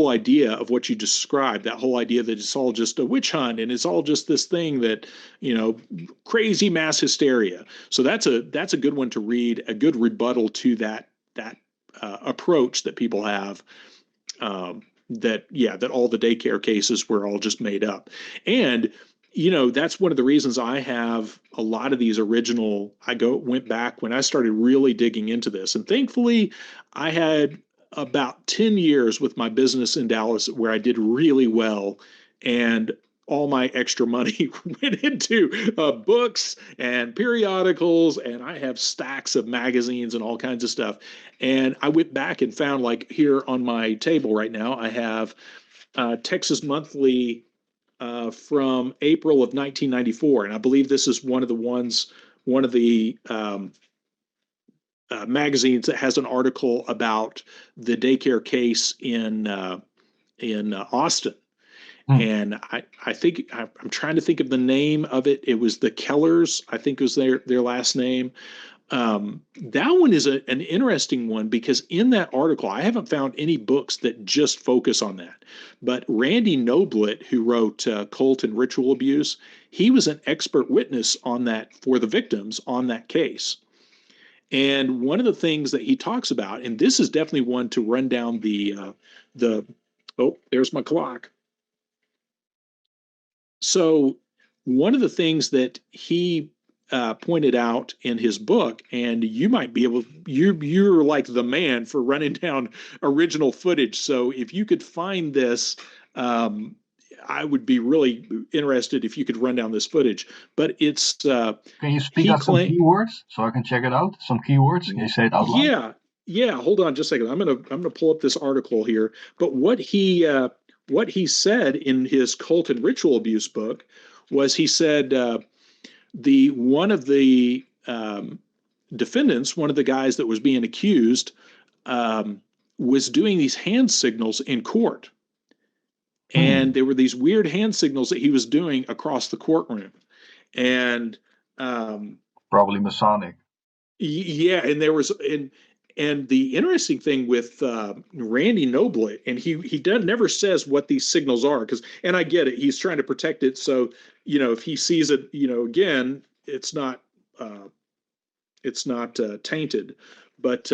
S2: idea of what you described, that whole idea that it's all just a witch hunt and it's all just this thing that, crazy mass hysteria. So that's a good one to read, a good rebuttal to that approach that people have, that all the daycare cases were all just made up. And that's one of the reasons I have a lot of these original. Went back when I started really digging into this, and thankfully I had about 10 years with my business in Dallas where I did really well, and all my extra money went into books and periodicals, and I have stacks of magazines and all kinds of stuff. And I went back and found, like here on my table right now, I have Texas Monthly from April of 1994, and I believe this is one of the magazines that has an article about the daycare case in Austin. And I think I'm trying to think of the name of it. It was the Kellers, I think was their last name. That one is an interesting one, because in that article, I haven't found any books that just focus on that. But Randy Noblitt, who wrote Cult and Ritual Abuse, he was an expert witness on that for the victims on that case. And one of the things that he talks about, and this is definitely one to run down oh, there's my clock. So one of the things that he pointed out in his book, and you might be able, you're like the man for running down original footage. So if you could find this, I would be really interested if you could run down this footage. But it's
S3: can you speak out some keywords so I can check it out? Some keywords? Can you say it out loud?
S2: Yeah. Hold on just a second. I'm gonna pull up this article here. But what he said in his Cult and Ritual Abuse book was, he said one of the defendants, one of the guys that was being accused, was doing these hand signals in court. And there were these weird hand signals that he was doing across the courtroom. And
S3: probably Masonic.
S2: Yeah, and there was, and the interesting thing with Randy Noblitt, and he never says what these signals are, and I get it, he's trying to protect it, so if he sees it, again, it's not tainted. But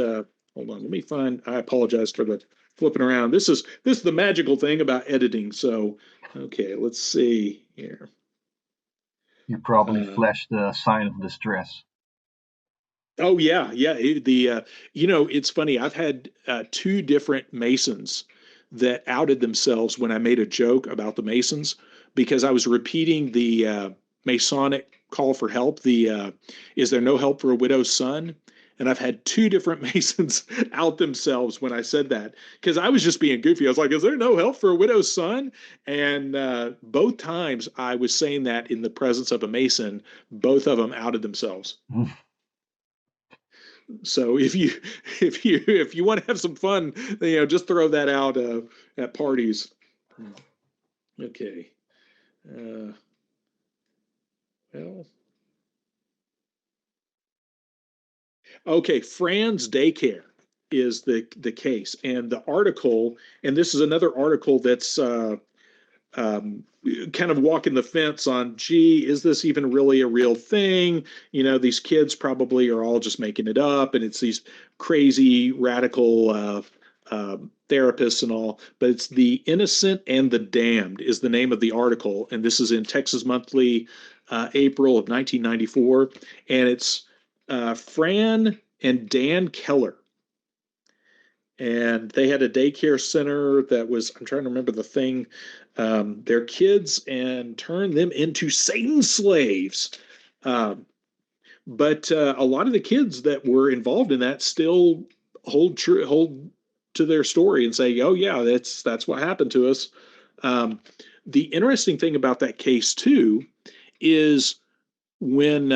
S2: hold on, let me find. I apologize for the flipping around. This is the magical thing about editing. So okay, let's see here.
S3: You probably flashed the sign of distress.
S2: Oh yeah. It's funny. I've had 2 different Masons that outed themselves when I made a joke about the Masons, because I was repeating the Masonic call for help. The is there no help for a widow's son? And I've had 2 different Masons out themselves when I said that, because I was just being goofy. I was like, is there no help for a widow's son? And both times I was saying that in the presence of a Mason, both of them outed themselves. So if you want to have some fun, just throw that out at parties. Okay. Okay, Fran's Daycare is the case, and the article, and this is another article that's kind of walking the fence on, gee, is this even really a real thing? These kids probably are all just making it up, and it's these crazy radical therapists and all. But it's The Innocent and the Damned is the name of the article, and this is in Texas Monthly, April of 1994, and it's Fran and Dan Keller. And they had a daycare center that was, I'm trying to remember the thing, their kids, and turned them into Satan's slaves. But a lot of the kids that were involved in that still hold to their story and say, oh yeah, that's what happened to us. The interesting thing about that case too is when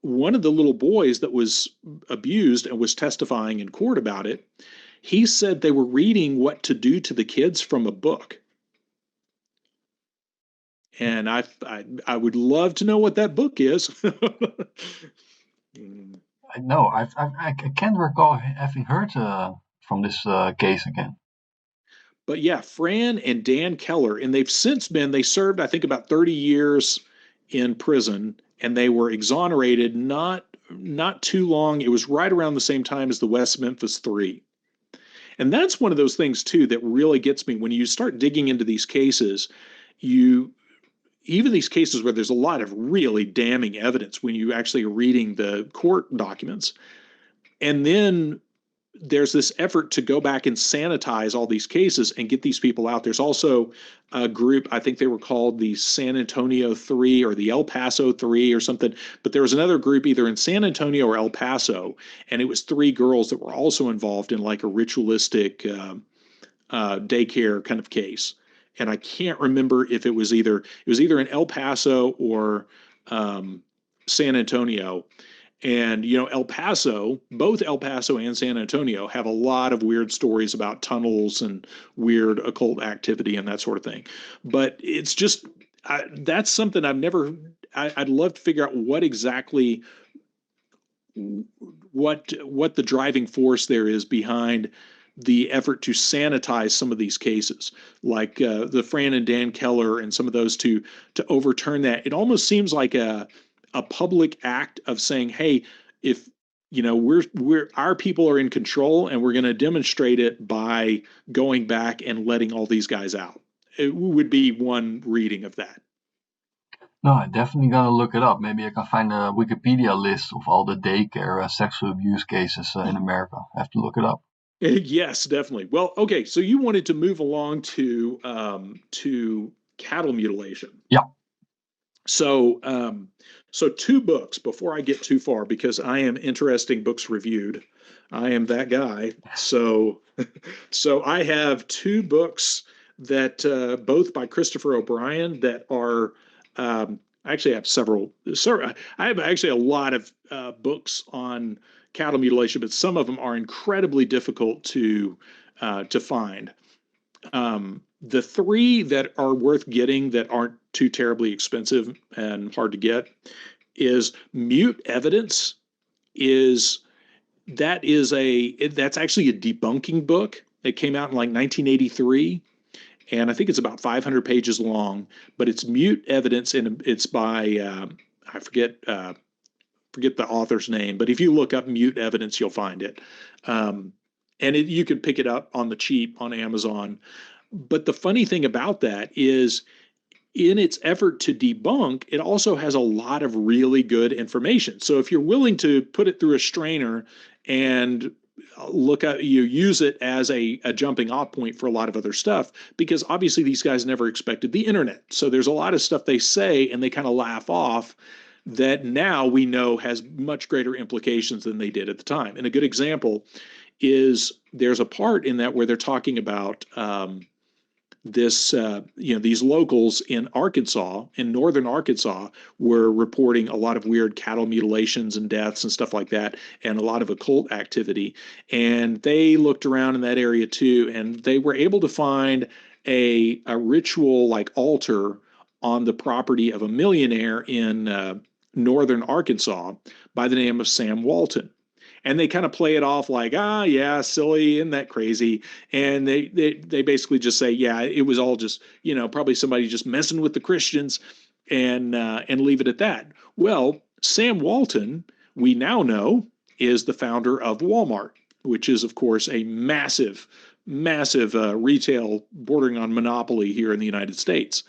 S2: one of the little boys that was abused and was testifying in court about it, he said they were reading what to do to the kids from a book. And I would love to know what that book is.
S3: No, I can't recall having heard from this case again.
S2: But yeah, Fran and Dan Keller, and they've since been, they served, I think, about 30 years in prison, and they were exonerated not too long. It was right around the same time as the West Memphis Three. And that's one of those things, too, that really gets me. When you start digging into these cases, even these cases where there's a lot of really damning evidence when you actually are reading the court documents, and then there's this effort to go back and sanitize all these cases and get these people out. There's also a group, I think they were called the San Antonio Three or the El Paso Three or something, but there was another group either in San Antonio or El Paso, and it was three girls that were also involved in like a ritualistic daycare kind of case. And I can't remember if it was either in El Paso or San Antonio. And, you know, El Paso, both El Paso and San Antonio have a lot of weird stories about tunnels and weird occult activity and that sort of thing. But it's just, that's something I'd love to figure out what exactly, what the driving force there is behind the effort to sanitize some of these cases, like the Fran and Dan Keller and some of those to overturn that. It almost seems like a public act of saying, hey, if you know we're our people are in control, and we're going to demonstrate it by going back and letting all these guys out. It would be one reading of that.
S3: No, I'm definitely gonna look it up. Maybe I can find a Wikipedia list of all the daycare sexual abuse cases in America. I have to look it up.
S2: Yes, definitely. Well, okay, so you wanted to move along to cattle mutilation.
S3: Yeah.
S2: So, so two books before I get too far, because I am interesting books reviewed. I am that guy. So, so I have two books that both by Christopher O'Brien that are. I actually have several. I have actually a lot of books on cattle mutilation, but some of them are incredibly difficult to find. The three that are worth getting that aren't too terribly expensive and hard to get is Mute Evidence. That's actually a debunking book. It came out in like 1983, and I think it's about 500 pages long. But it's Mute Evidence, and it's by I forget the author's name, but if you look up Mute Evidence, you'll find it. And you can pick it up on the cheap on Amazon. But the funny thing about that is, in its effort to debunk, it also has a lot of really good information. So if you're willing to put it through a strainer and use it as a jumping off point for a lot of other stuff, because obviously these guys never expected the internet. So there's a lot of stuff they say and they kind of laugh off that now we know has much greater implications than they did at the time. And a good example is there's a part in that where they're talking about these locals in Arkansas, in northern Arkansas, were reporting a lot of weird cattle mutilations and deaths and stuff like that, and a lot of occult activity. And they looked around in that area too, and they were able to find a ritual like altar on the property of a millionaire in northern Arkansas by the name of Sam Walton. And they kind of play it off like, yeah, silly, isn't that crazy? And they basically just say, yeah, it was all just, probably somebody just messing with the Christians, and leave it at that. Well, Sam Walton, we now know, is the founder of Walmart, which is, of course, a massive retail bordering on monopoly here in the United States.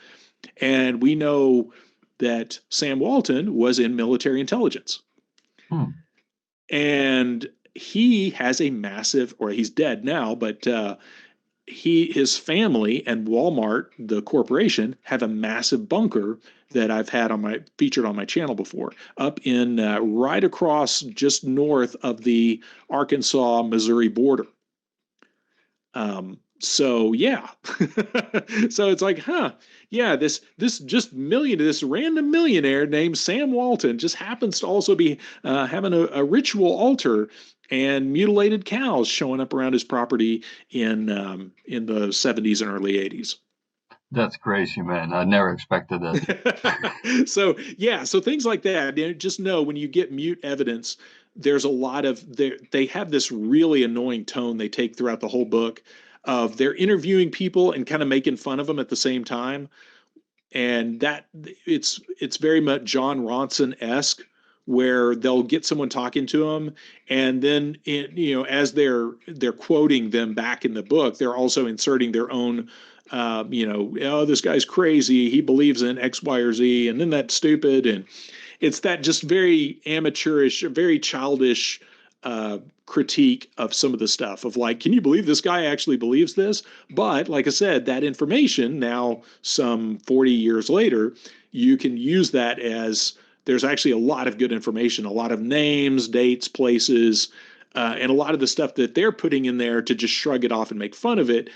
S2: And we know that Sam Walton was in military intelligence. And he has a massive, or he's dead now, but his family and Walmart, the corporation, have a massive bunker that I've had featured on my channel before, up in right across just north of the Arkansas-Missouri border. So yeah, so it's like, yeah, this random millionaire named Sam Walton just happens to also be having a ritual altar and mutilated cows showing up around his property in the 70s and early 80s.
S3: That's crazy, man. I never expected that.
S2: So yeah, so things like that. Just know when you get mute evidence, there's a lot of they have this really annoying tone they take throughout the whole book of they're interviewing people and kind of making fun of them at the same time, and that it's very much John Ronson-esque, where they'll get someone talking to them, and then as they're quoting them back in the book, they're also inserting their own oh, this guy's crazy, he believes in X, Y, or Z, and then that's stupid. And it's that just very amateurish, very childish critique of some of the stuff of like, can you believe this guy actually believes this? But like I said, that information now, some 40 years later, you can use that as there's actually a lot of good information, a lot of names, dates, places, and a lot of the stuff that they're putting in there to just shrug it off and make fun of it.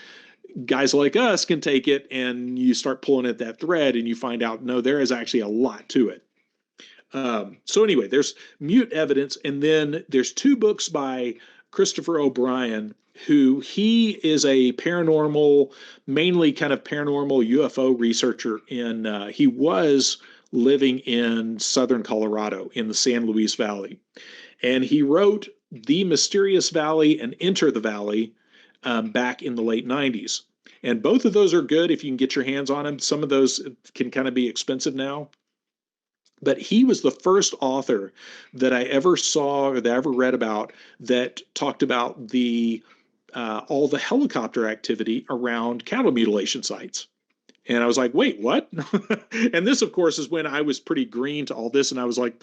S2: Guys like us can take it and you start pulling at that thread and you find out, no, there is actually a lot to it. So anyway, there's mute evidence. And then there's 2 books by Christopher O'Brien, who he is a paranormal, mainly kind of paranormal UFO researcher he was living in Southern Colorado in the San Luis Valley. And he wrote The Mysterious Valley and Enter the Valley back in the late 90s. And both of those are good if you can get your hands on them. Some of those can kind of be expensive now. But he was the first author that I ever saw or that I ever read about that talked about all the helicopter activity around cattle mutilation sites. And I was like, wait, what? And this, of course, is when I was pretty green to all this. And I was like,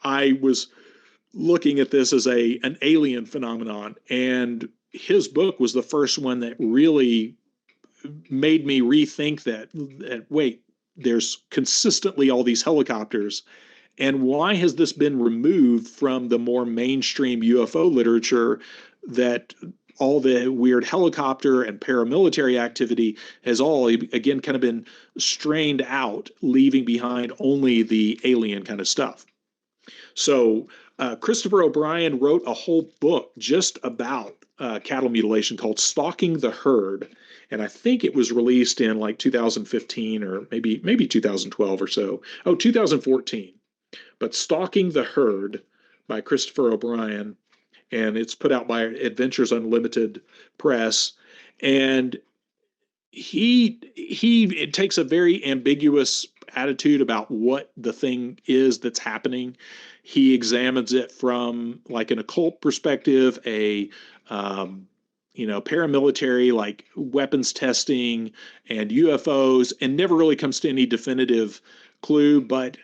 S2: I was looking at this as an alien phenomenon. And his book was the first one that really made me rethink that wait, there's consistently all these helicopters, and why has this been removed from the more mainstream UFO literature, that all the weird helicopter and paramilitary activity has all, again, kind of been strained out, leaving behind only the alien kind of stuff. So Christopher O'Brien wrote a whole book just about cattle mutilation called Stalking the Herd. And I think it was released in like 2015 or maybe 2012 or so. Oh, 2014. But Stalking the Herd by Christopher O'Brien. And it's put out by Adventures Unlimited Press. And it takes a very ambiguous attitude about what the thing is that's happening. He examines it from like an occult perspective, paramilitary, like weapons testing and UFOs, and never really comes to any definitive clue, but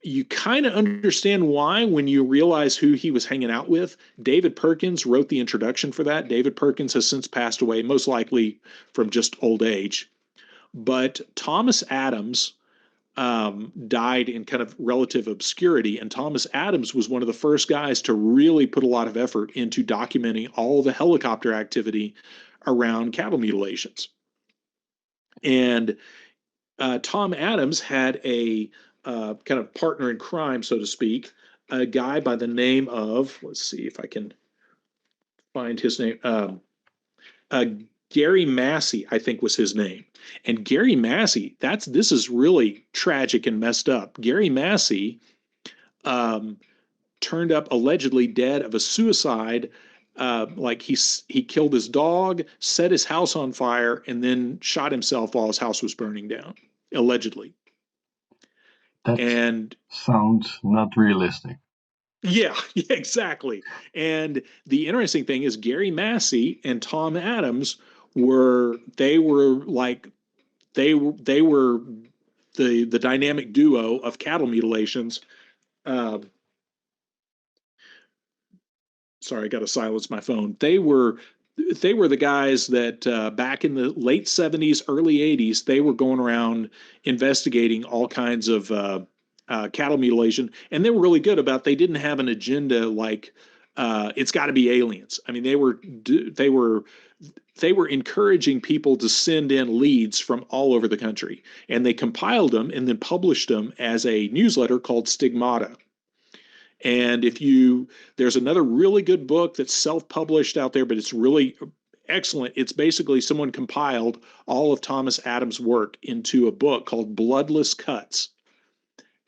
S2: you kind of understand why when you realize who he was hanging out with. David Perkins wrote the introduction for that. David Perkins has since passed away, most likely from just old age. But Thomas Adams died in kind of relative obscurity, and Thomas Adams was one of the first guys to really put a lot of effort into documenting all the helicopter activity around cattle mutilations. And Tom Adams had a kind of partner in crime, so to speak, a guy by the name of, let's see if I can find his name, Gary Massey, I think was his name. And Gary Massey, this is really tragic and messed up. Gary Massey turned up allegedly dead of a suicide. Like he killed his dog, set his house on fire, and then shot himself while his house was burning down, allegedly.
S3: That sounds not realistic.
S2: Yeah, exactly. And the interesting thing is Gary Massey and Tom Adams were the dynamic duo of cattle mutilations. Sorry, I got to silence my phone. They were the guys that back in the late 70s, early 80s, they were going around investigating all kinds of cattle mutilation, and they were really good about. They didn't have an agenda like it's got to be aliens. I mean, they were they were encouraging people to send in leads from all over the country, and they compiled them and then published them as a newsletter called Stigmata. And there's another really good book that's self-published out there, but it's really excellent. It's basically someone compiled all of Thomas Adams' work into a book called Bloodless Cuts.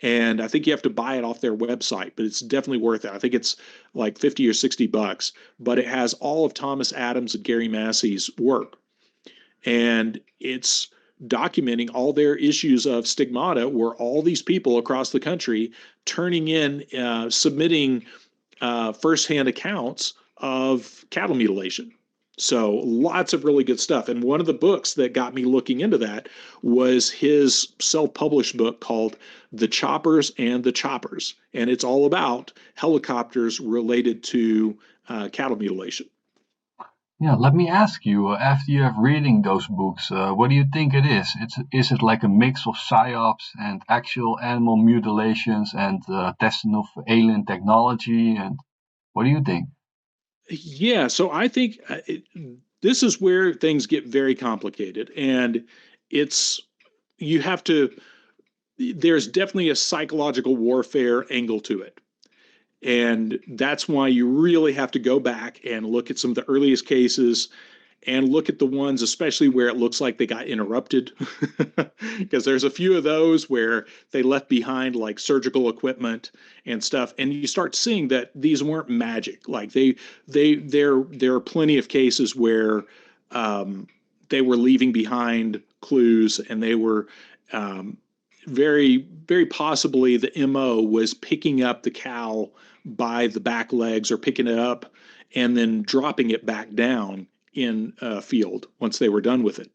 S2: And I think you have to buy it off their website, but it's definitely worth it. I think it's like 50 or 60 bucks, but it has all of Thomas Adams and Gary Massey's work. And it's documenting all their issues of Stigmata, where all these people across the country turning in, submitting firsthand accounts of cattle mutilation. So lots of really good stuff. And one of the books that got me looking into that was his self-published book called The Choppers and the Choppers. And it's all about helicopters related to cattle mutilation.
S3: Yeah, let me ask you, after you have reading those books, what do you think it is? Is it like a mix of psyops and actual animal mutilations and testing of alien technology? And what do you think?
S2: Yeah, so I think this is where things get very complicated, and there's definitely a psychological warfare angle to it. And that's why you really have to go back and look at some of the earliest cases and look at the ones, especially where it looks like they got interrupted, because there's a few of those where they left behind like surgical equipment and stuff, and you start seeing that these weren't magic. Like there are plenty of cases where they were leaving behind clues, and they were very, very possibly the MO was picking up the cow by the back legs or picking it up and then dropping it back down in a field once they were done with it,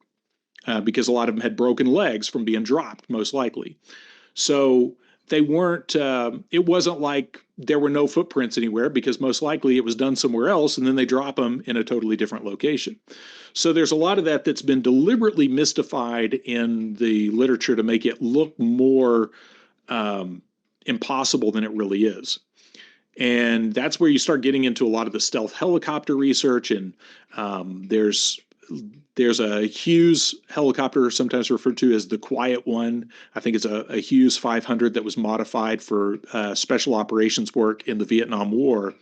S2: because a lot of them had broken legs from being dropped, most likely. So they weren't, it wasn't like there were no footprints anywhere, because most likely it was done somewhere else, and then they drop them in a totally different location. So there's a lot of that that's been deliberately mystified in the literature to make it look more impossible than it really is. And that's where you start getting into a lot of the stealth helicopter research. And there's a Hughes helicopter, sometimes referred to as the Quiet One. I think it's a Hughes 500 that was modified for special operations work in the Vietnam War.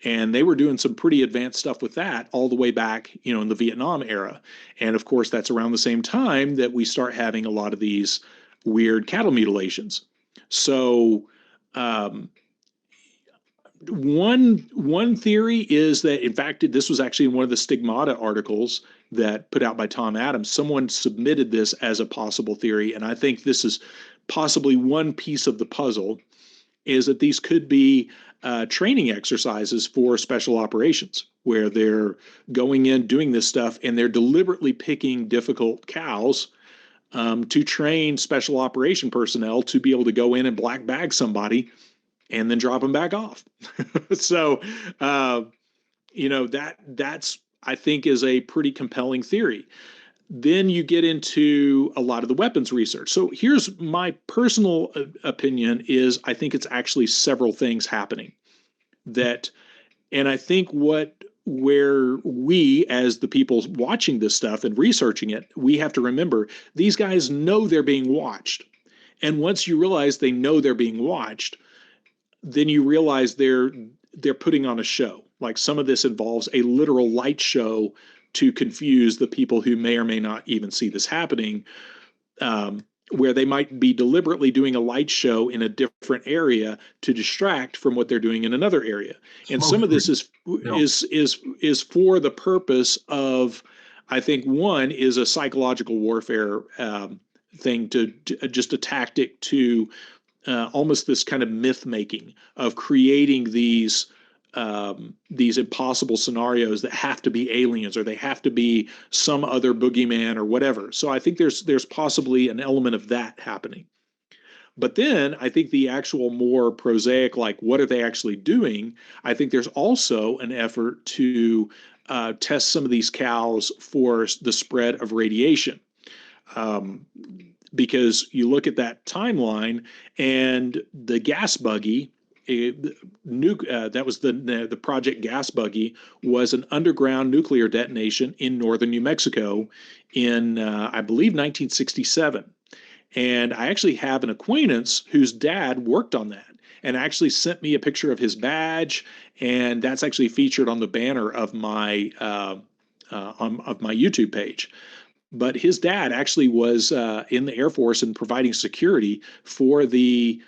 S2: And they were doing some pretty advanced stuff with that all the way back, in the Vietnam era. And of course, that's around the same time that we start having a lot of these weird cattle mutilations. So one theory is that, in fact, this was actually in one of the Stigmata articles that put out by Tom Adams. Someone submitted this as a possible theory, and I think this is possibly one piece of the puzzle, is that these could be training exercises for special operations, where they're going in, doing this stuff, and they're deliberately picking difficult cows to train special operation personnel to be able to go in and black bag somebody and then drop them back off. So, that's, I think, is a pretty compelling theory. Then you get into a lot of the weapons research. So here's my personal opinion is I think it's actually several things happening and I think where we, as the people watching this stuff and researching it, we have to remember these guys know they're being watched. And once you realize they know they're being watched, then you realize they're putting on a show. Like, some of this involves a literal light show to confuse the people who may or may not even see this happening, where they might be deliberately doing a light show in a different area to distract from what they're doing in another area. And some of this is for the purpose of, I think, one is a psychological warfare thing, to just a tactic to almost this kind of myth making of creating these impossible scenarios that have to be aliens, or they have to be some other boogeyman or whatever. So I think there's possibly an element of that happening. But then I think the actual more prosaic, like, what are they actually doing? I think there's also an effort to test some of these cows for the spread of radiation. Because you look at that timeline, and the gas buggy that was the Project Gas Buggy, was an underground nuclear detonation in northern New Mexico in, I believe, 1967. And I actually have an acquaintance whose dad worked on that and actually sent me a picture of his badge, and that's actually featured on the banner of my YouTube page. But his dad actually was in the Air Force and providing security for the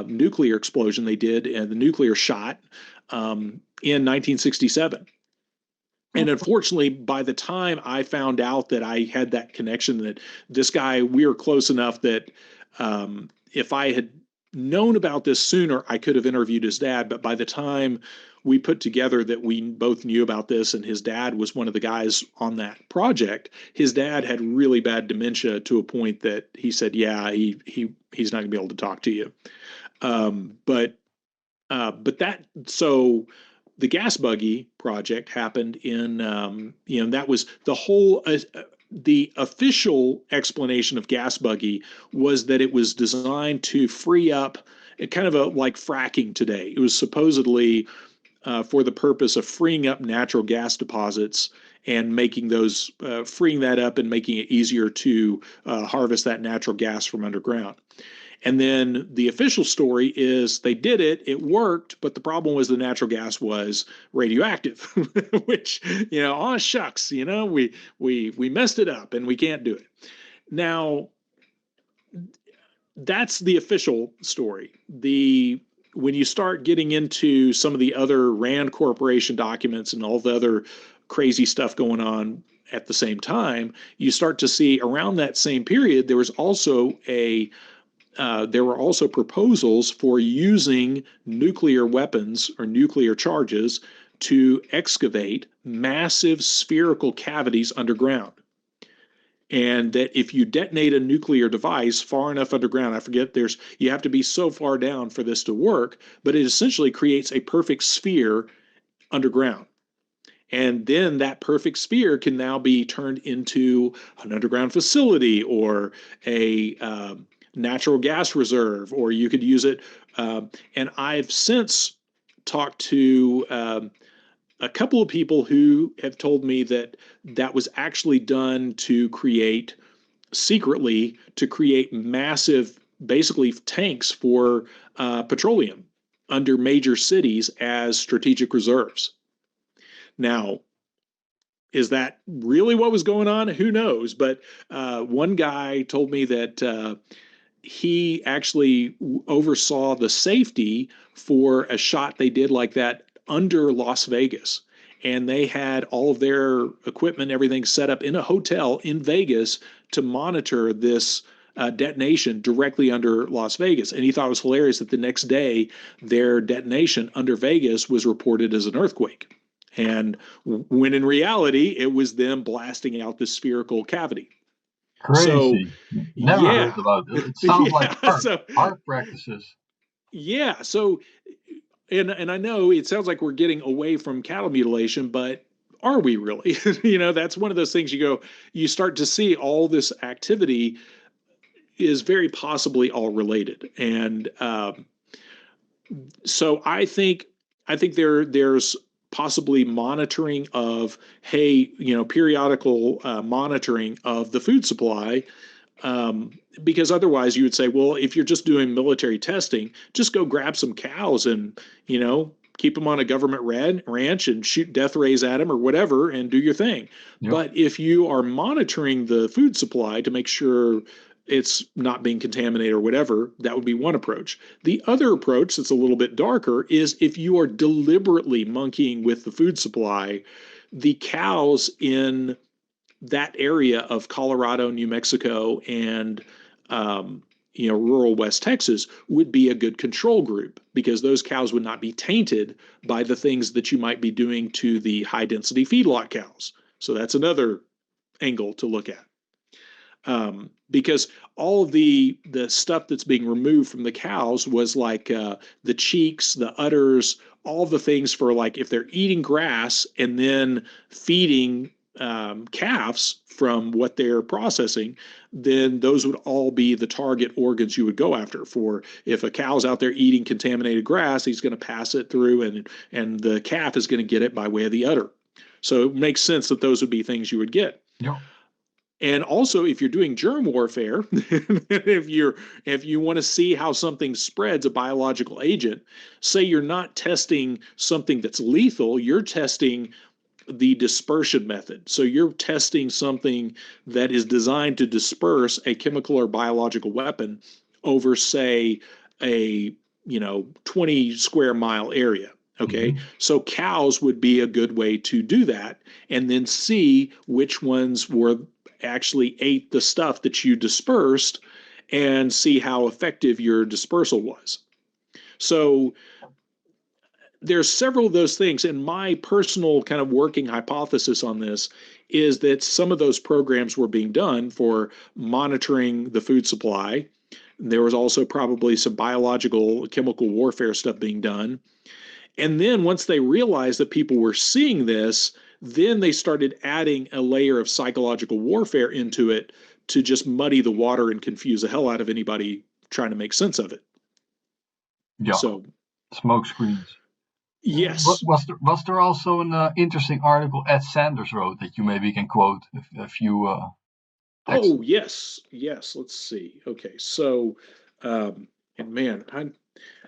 S2: nuclear explosion they did and the nuclear shot in 1967. And unfortunately, by the time I found out that I had that connection, that this guy, we were close enough that if I had known about this sooner, I could have interviewed his dad. But by the time we put together that we both knew about this, and his dad was one of the guys on that project, his dad had really bad dementia to a point that he said, yeah, he's not gonna be able to talk to you. But the Gas Buggy project happened in, that was the whole, the official explanation of Gas Buggy was that it was designed to free up, kind of like fracking today. It was supposedly for the purpose of freeing up natural gas deposits and making those, freeing that up and making it easier to harvest that natural gas from underground. And then the official story is they did it, it worked, but the problem was the natural gas was radioactive, which, oh shucks, we messed it up and we can't do it. Now, that's the official story. When you start getting into some of the other Rand Corporation documents and all the other crazy stuff going on at the same time, you start to see around that same period, there was also there were also proposals for using nuclear weapons or nuclear charges to excavate massive spherical cavities underground. And that if you detonate a nuclear device far enough underground, I forget, you have to be so far down for this to work, but it essentially creates a perfect sphere underground. And then that perfect sphere can now be turned into an underground facility or a natural gas reserve, or you could use it. And I've since talked to a couple of people who have told me that that was actually done secretly to create massive, basically tanks for petroleum under major cities as strategic reserves. Now, is that really what was going on? Who knows? But one guy told me that he actually oversaw the safety for a shot they did like that under Las Vegas. And they had all of their equipment, everything set up in a hotel in Vegas to monitor this detonation directly under Las Vegas. And he thought it was hilarious that the next day their detonation under Vegas was reported as an earthquake. And when in reality, it was them blasting out this spherical cavity.
S3: Crazy. Never heard about it. It sounds like art practices.
S2: Yeah. So, and I know it sounds like we're getting away from cattle mutilation, but are we really? That's one of those things you start to see all this activity is very possibly all related. And so I think there's possibly monitoring of, periodical monitoring of the food supply, because otherwise you would say, well, if you're just doing military testing, just go grab some cows and, keep them on a government ranch and shoot death rays at them or whatever and do your thing. Yep. But if you are monitoring the food supply to make sure it's not being contaminated or whatever, that would be one approach. The other approach that's a little bit darker is if you are deliberately monkeying with the food supply, the cows in that area of Colorado, New Mexico, and rural West Texas would be a good control group, because those cows would not be tainted by the things that you might be doing to the high density feedlot cows. So that's another angle to look at. Because all of the stuff that's being removed from the cows was like the cheeks, the udders, all the things for, like, if they're eating grass and then feeding calves from what they're processing, then those would all be the target organs you would go after. For if a cow's out there eating contaminated grass, he's going to pass it through, and the calf is going to get it by way of the udder. So it makes sense that those would be things you would get.
S3: Yeah.
S2: And also, if you're doing germ warfare, if you want to see how something spreads, a biological agent, say you're not testing something that's lethal, you're testing the dispersion method. So you're testing something that is designed to disperse a chemical or biological weapon over, say, a 20 square mile area. Okay, so cows would be a good way to do that, and then see which ones were actually ate the stuff that you dispersed, and see how effective your dispersal was. So there's several of those things, and my personal kind of working hypothesis on this is that some of those programs were being done for monitoring the food supply. There was also probably some biological, chemical warfare stuff being done. And then once they realized that people were seeing this, then they started adding a layer of psychological warfare into it to just muddy the water and confuse the hell out of anybody trying to make sense of it.
S3: Yeah.
S2: So,
S3: smoke screens.
S2: Yes.
S3: Was there also an interesting article Ed Sanders wrote that you maybe can quote a few?
S2: Oh, yes. Let's see. Okay, so, and man,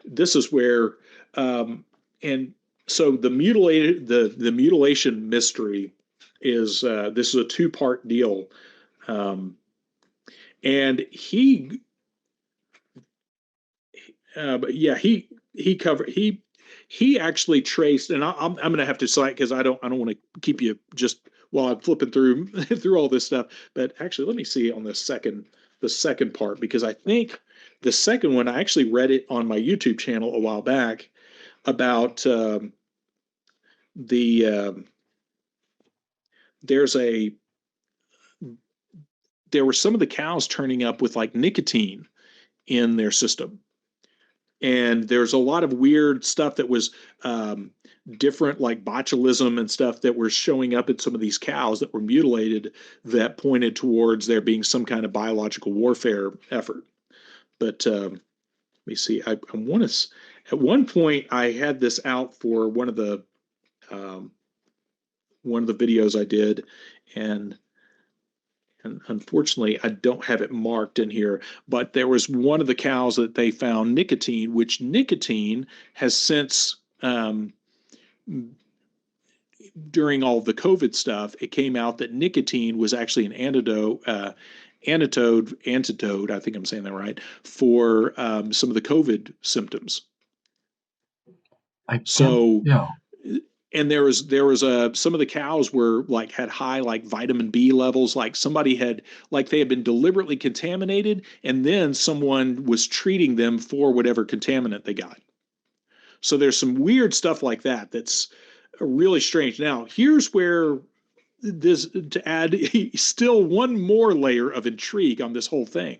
S2: this is where, and so the mutilation mystery is this is a two-part deal, and he actually traced, and I'm going to have to cite because I don't want to keep you just while I'm flipping through all this stuff. But actually, let me see on the second part, because I think the second one I actually read it on my YouTube channel a while back about there were some of the cows turning up with like nicotine in their system. And there's a lot of weird stuff that was different, like botulism and stuff that were showing up in some of these cows that were mutilated, that pointed towards there being some kind of biological warfare effort. But let me see. I want to. At one point, I had this out for one of the videos I did, and unfortunately, I don't have it marked in here, but there was one of the cows that they found nicotine, which nicotine has since, during all the COVID stuff, it came out that nicotine was actually an antidote, I think I'm saying that right, for some of the COVID symptoms. And there was some of the cows were like had high like vitamin B levels, like somebody had they had been deliberately contaminated, and then someone was treating them for whatever contaminant they got. So there's some weird stuff like that that's really strange. Now, here's where this, to add still one more layer of intrigue on this whole thing.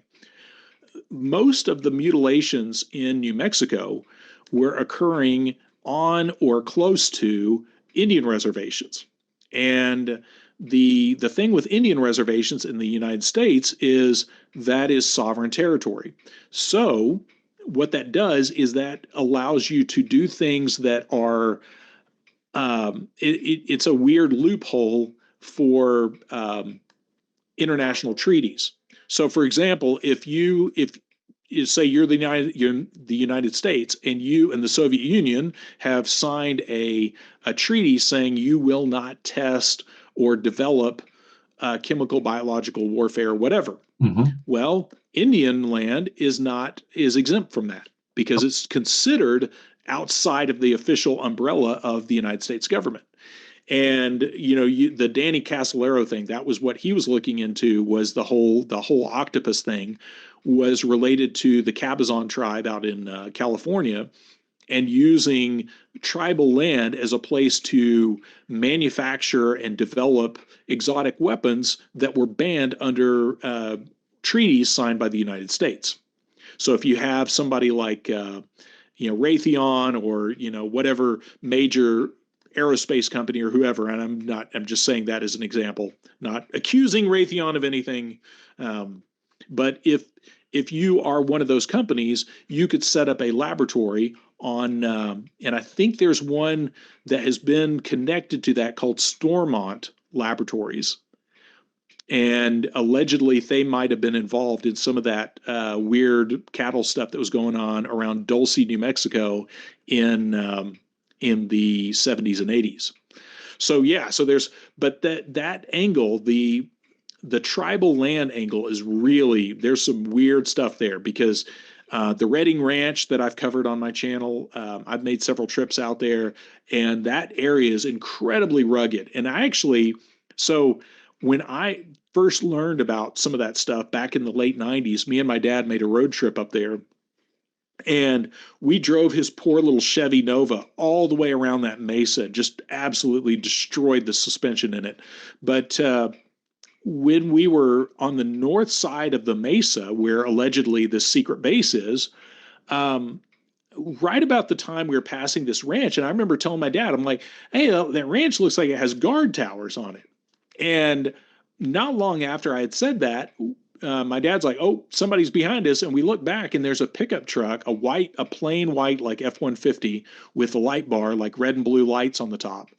S2: Most of the mutilations in New Mexico were occurring on or close to Indian reservations. And the thing with Indian reservations in the United States is that is sovereign territory. So what that does is that allows you to do things that are it's a weird loophole for international treaties. So for example, if you say you're the United States, and you and the Soviet Union have signed a treaty saying you will not test or develop chemical, biological warfare, or whatever. Well, Indian land is exempt from that because it's considered outside of the official umbrella of the United States government. And the Danny Casolaro thing, that was what he was looking into, was the whole octopus thing was related to the Cabazon tribe out in California, and using tribal land as a place to manufacture and develop exotic weapons that were banned under treaties signed by the United States. So if you have somebody like Raytheon or whatever major aerospace company or whoever, and I'm just saying that as an example, not accusing Raytheon of anything. But if you are one of those companies, you could set up a laboratory on, and I think there's one that has been connected to that called Stormont Laboratories. And allegedly, they might have been involved in some of that weird cattle stuff that was going on around Dulce, New Mexico, in the 70s and 80s. So yeah, so but that angle, the tribal land angle is really, there's some weird stuff there, because the Redding Ranch that I've covered on my channel, I've made several trips out there, and that area is incredibly rugged. And so when I first learned about some of that stuff back in the late 90s, me and my dad made a road trip up there, and we drove his poor little Chevy Nova all the way around that mesa, just absolutely destroyed the suspension in it. But when we were on the north side of the mesa, where allegedly this secret base is, right about the time we were passing this ranch, and I remember telling my dad, I'm like, hey, that ranch looks like it has guard towers on it. And not long after I had said that, my dad's like, oh, somebody's behind us. And we look back, and there's a pickup truck, a plain white, like F-150 with a light bar, like red and blue lights on the top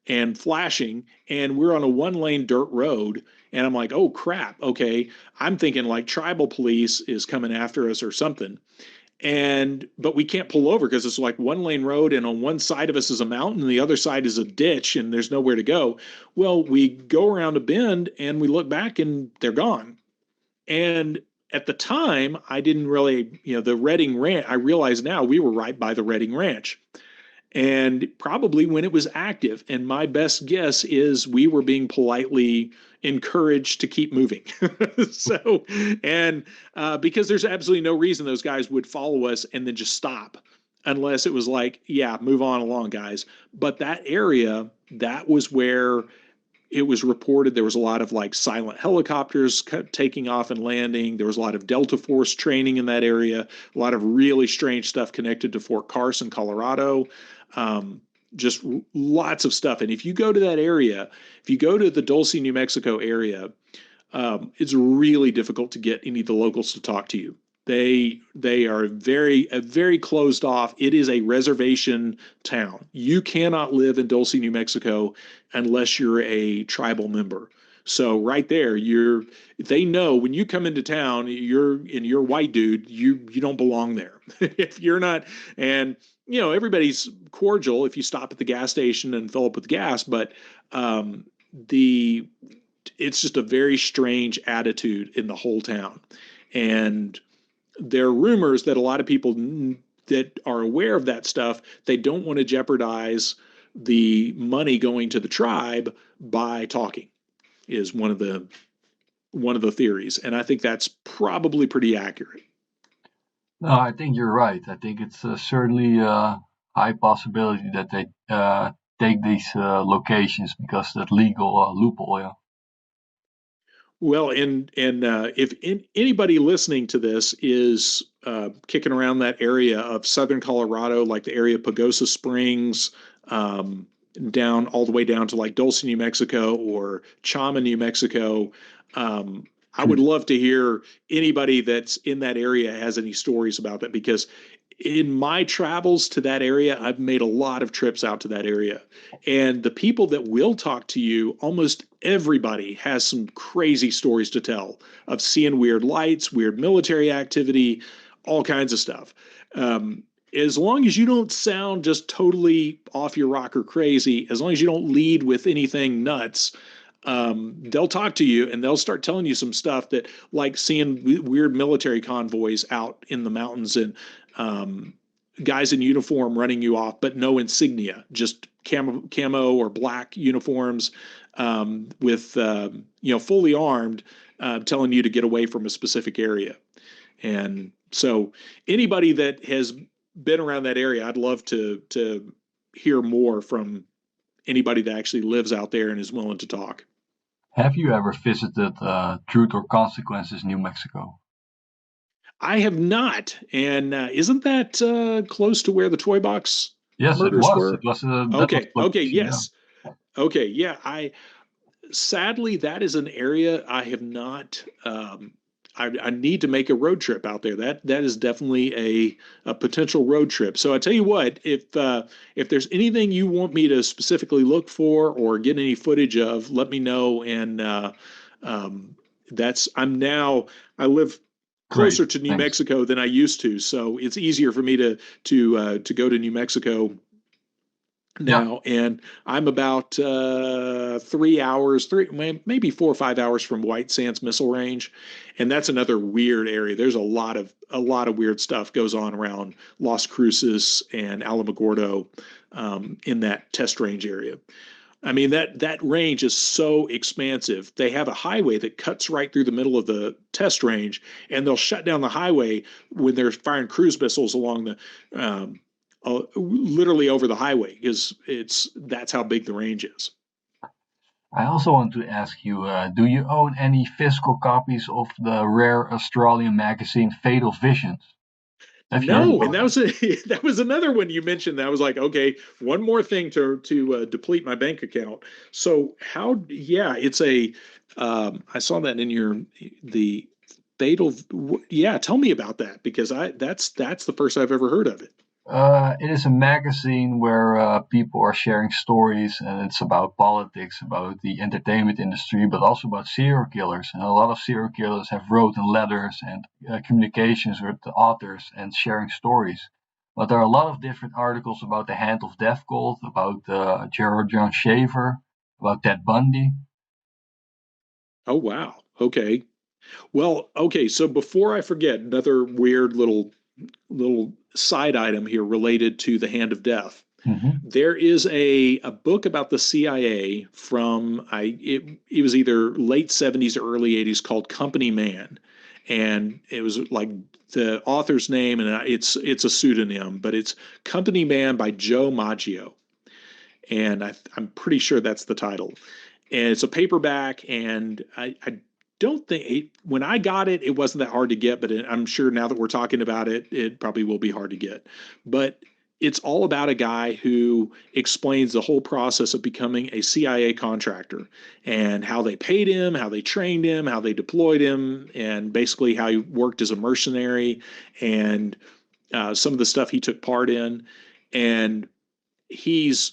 S2: and flashing. And we're on a 1-lane dirt road. And I'm like, oh, crap. Okay. I'm thinking like tribal police is coming after us or something. But we can't pull over because it's like 1-lane road, and on one side of us is a mountain and the other side is a ditch, and there's nowhere to go. Well, we go around a bend and we look back and they're gone. And at the time, I didn't really, the Redding Ranch, I realize now we were right by the Redding Ranch, and probably when it was active. And my best guess is we were being politely encouraged to keep moving. So, and because there's absolutely no reason those guys would follow us and then just stop, unless it was like, yeah, move on along, guys. But that area, that was where it was reported there was a lot of like silent helicopters taking off and landing. There was a lot of Delta Force training in that area, a lot of really strange stuff connected to Fort Carson, Colorado. Just lots of stuff. And if you go to that area, if you go to the Dulce, New Mexico area, it's really difficult to get any of the locals to talk to you. They are very closed off. It is a reservation town. You cannot live in Dulce, New Mexico unless you're a tribal member. So right there, they know when you come into town, you're white dude, you don't belong there. If you're not, and everybody's cordial if you stop at the gas station and fill up with gas, but it's just a very strange attitude in the whole town. And there are rumors that a lot of people that are aware of that stuff, they don't want to jeopardize the money going to the tribe by talking, is one of the theories. And I think that's probably pretty accurate.
S3: No, I think you're right. I think it's certainly a high possibility that they take these locations because that legal loophole. Yeah.
S2: Well, and if anybody listening to this is kicking around that area of southern Colorado, like the area of Pagosa Springs, down all the way down to like Dulce, New Mexico, or Chama, New Mexico, I would love to hear anybody that's in that area has any stories about that, because in my travels to that area, I've made a lot of trips out to that area. And the people that will talk to you, almost everybody has some crazy stories to tell of seeing weird lights, weird military activity, all kinds of stuff. As long as you don't sound just totally off your rocker crazy, as long as you don't lead with anything nuts, they'll talk to you and they'll start telling you some stuff that, like seeing weird military convoys out in the mountains and guys in uniform running you off, but no insignia, just camo or black uniforms, with fully armed, telling you to get away from a specific area. And so anybody that has been around that area, I'd love to hear more from anybody that actually lives out there and is willing to talk.
S3: Have you ever visited Truth or Consequences, New Mexico?
S2: I have not. And isn't that close to where the Toy Box
S3: Yes, it
S2: murders
S3: was. It
S2: were?
S3: was that was
S2: Okay, okay,
S3: location. Yeah.
S2: yes. Okay, yeah. Sadly, that is an area I have not. I need to make a road trip out there. That is definitely a potential road trip. So I tell you what, if there's anything you want me to specifically look for or get any footage of, let me know. And that's I live
S3: Great.
S2: closer to New
S3: Thanks.
S2: Mexico than I used to, so it's easier for me to go to New Mexico
S3: Yeah.
S2: now, and I'm about 3 hours, maybe 4 or 5 hours from White Sands Missile Range, and that's another weird area. There's a lot of weird stuff goes on around Las Cruces and Alamogordo, in that test range area. I mean, that range is so expansive. They have a highway that cuts right through the middle of the test range, and they'll shut down the highway when they're firing cruise missiles along literally over the highway, because that's how big the range is.
S3: I also want to ask you, do you own any physical copies of the rare Australian magazine Fatal Visions? Have you heard
S2: No, and
S3: about that?
S2: that was another one you mentioned that I was like, okay, one more thing to deplete my bank account. So how? Yeah, it's a. I saw that in the fatal. Yeah, tell me about that, because that's the first I've ever heard of it.
S3: It is a magazine where people are sharing stories, and it's about politics, about the entertainment industry, but also about serial killers. And a lot of serial killers have written letters and communications with the authors and sharing stories. But there are a lot of different articles about the Hand of Death cult, about Gerald John Shaver, about Ted Bundy.
S2: Oh wow. Okay. Well, okay. So before I forget, another weird little side item here related to the Hand of Death.
S3: Hmm.
S2: There is a book about the CIA from it was either late 70s or early 80s, called Company Man, and it was like the author's name, and it's a pseudonym, but it's Company Man by Joe Maggio, and I'm pretty sure that's the title. And it's a paperback, and I don't think when I got it, it wasn't that hard to get, but I'm sure now that we're talking about it, it probably will be hard to get. But it's all about a guy who explains the whole process of becoming a CIA contractor, and how they paid him, how they trained him, how they deployed him, and basically how he worked as a mercenary, and some of the stuff he took part in. And he's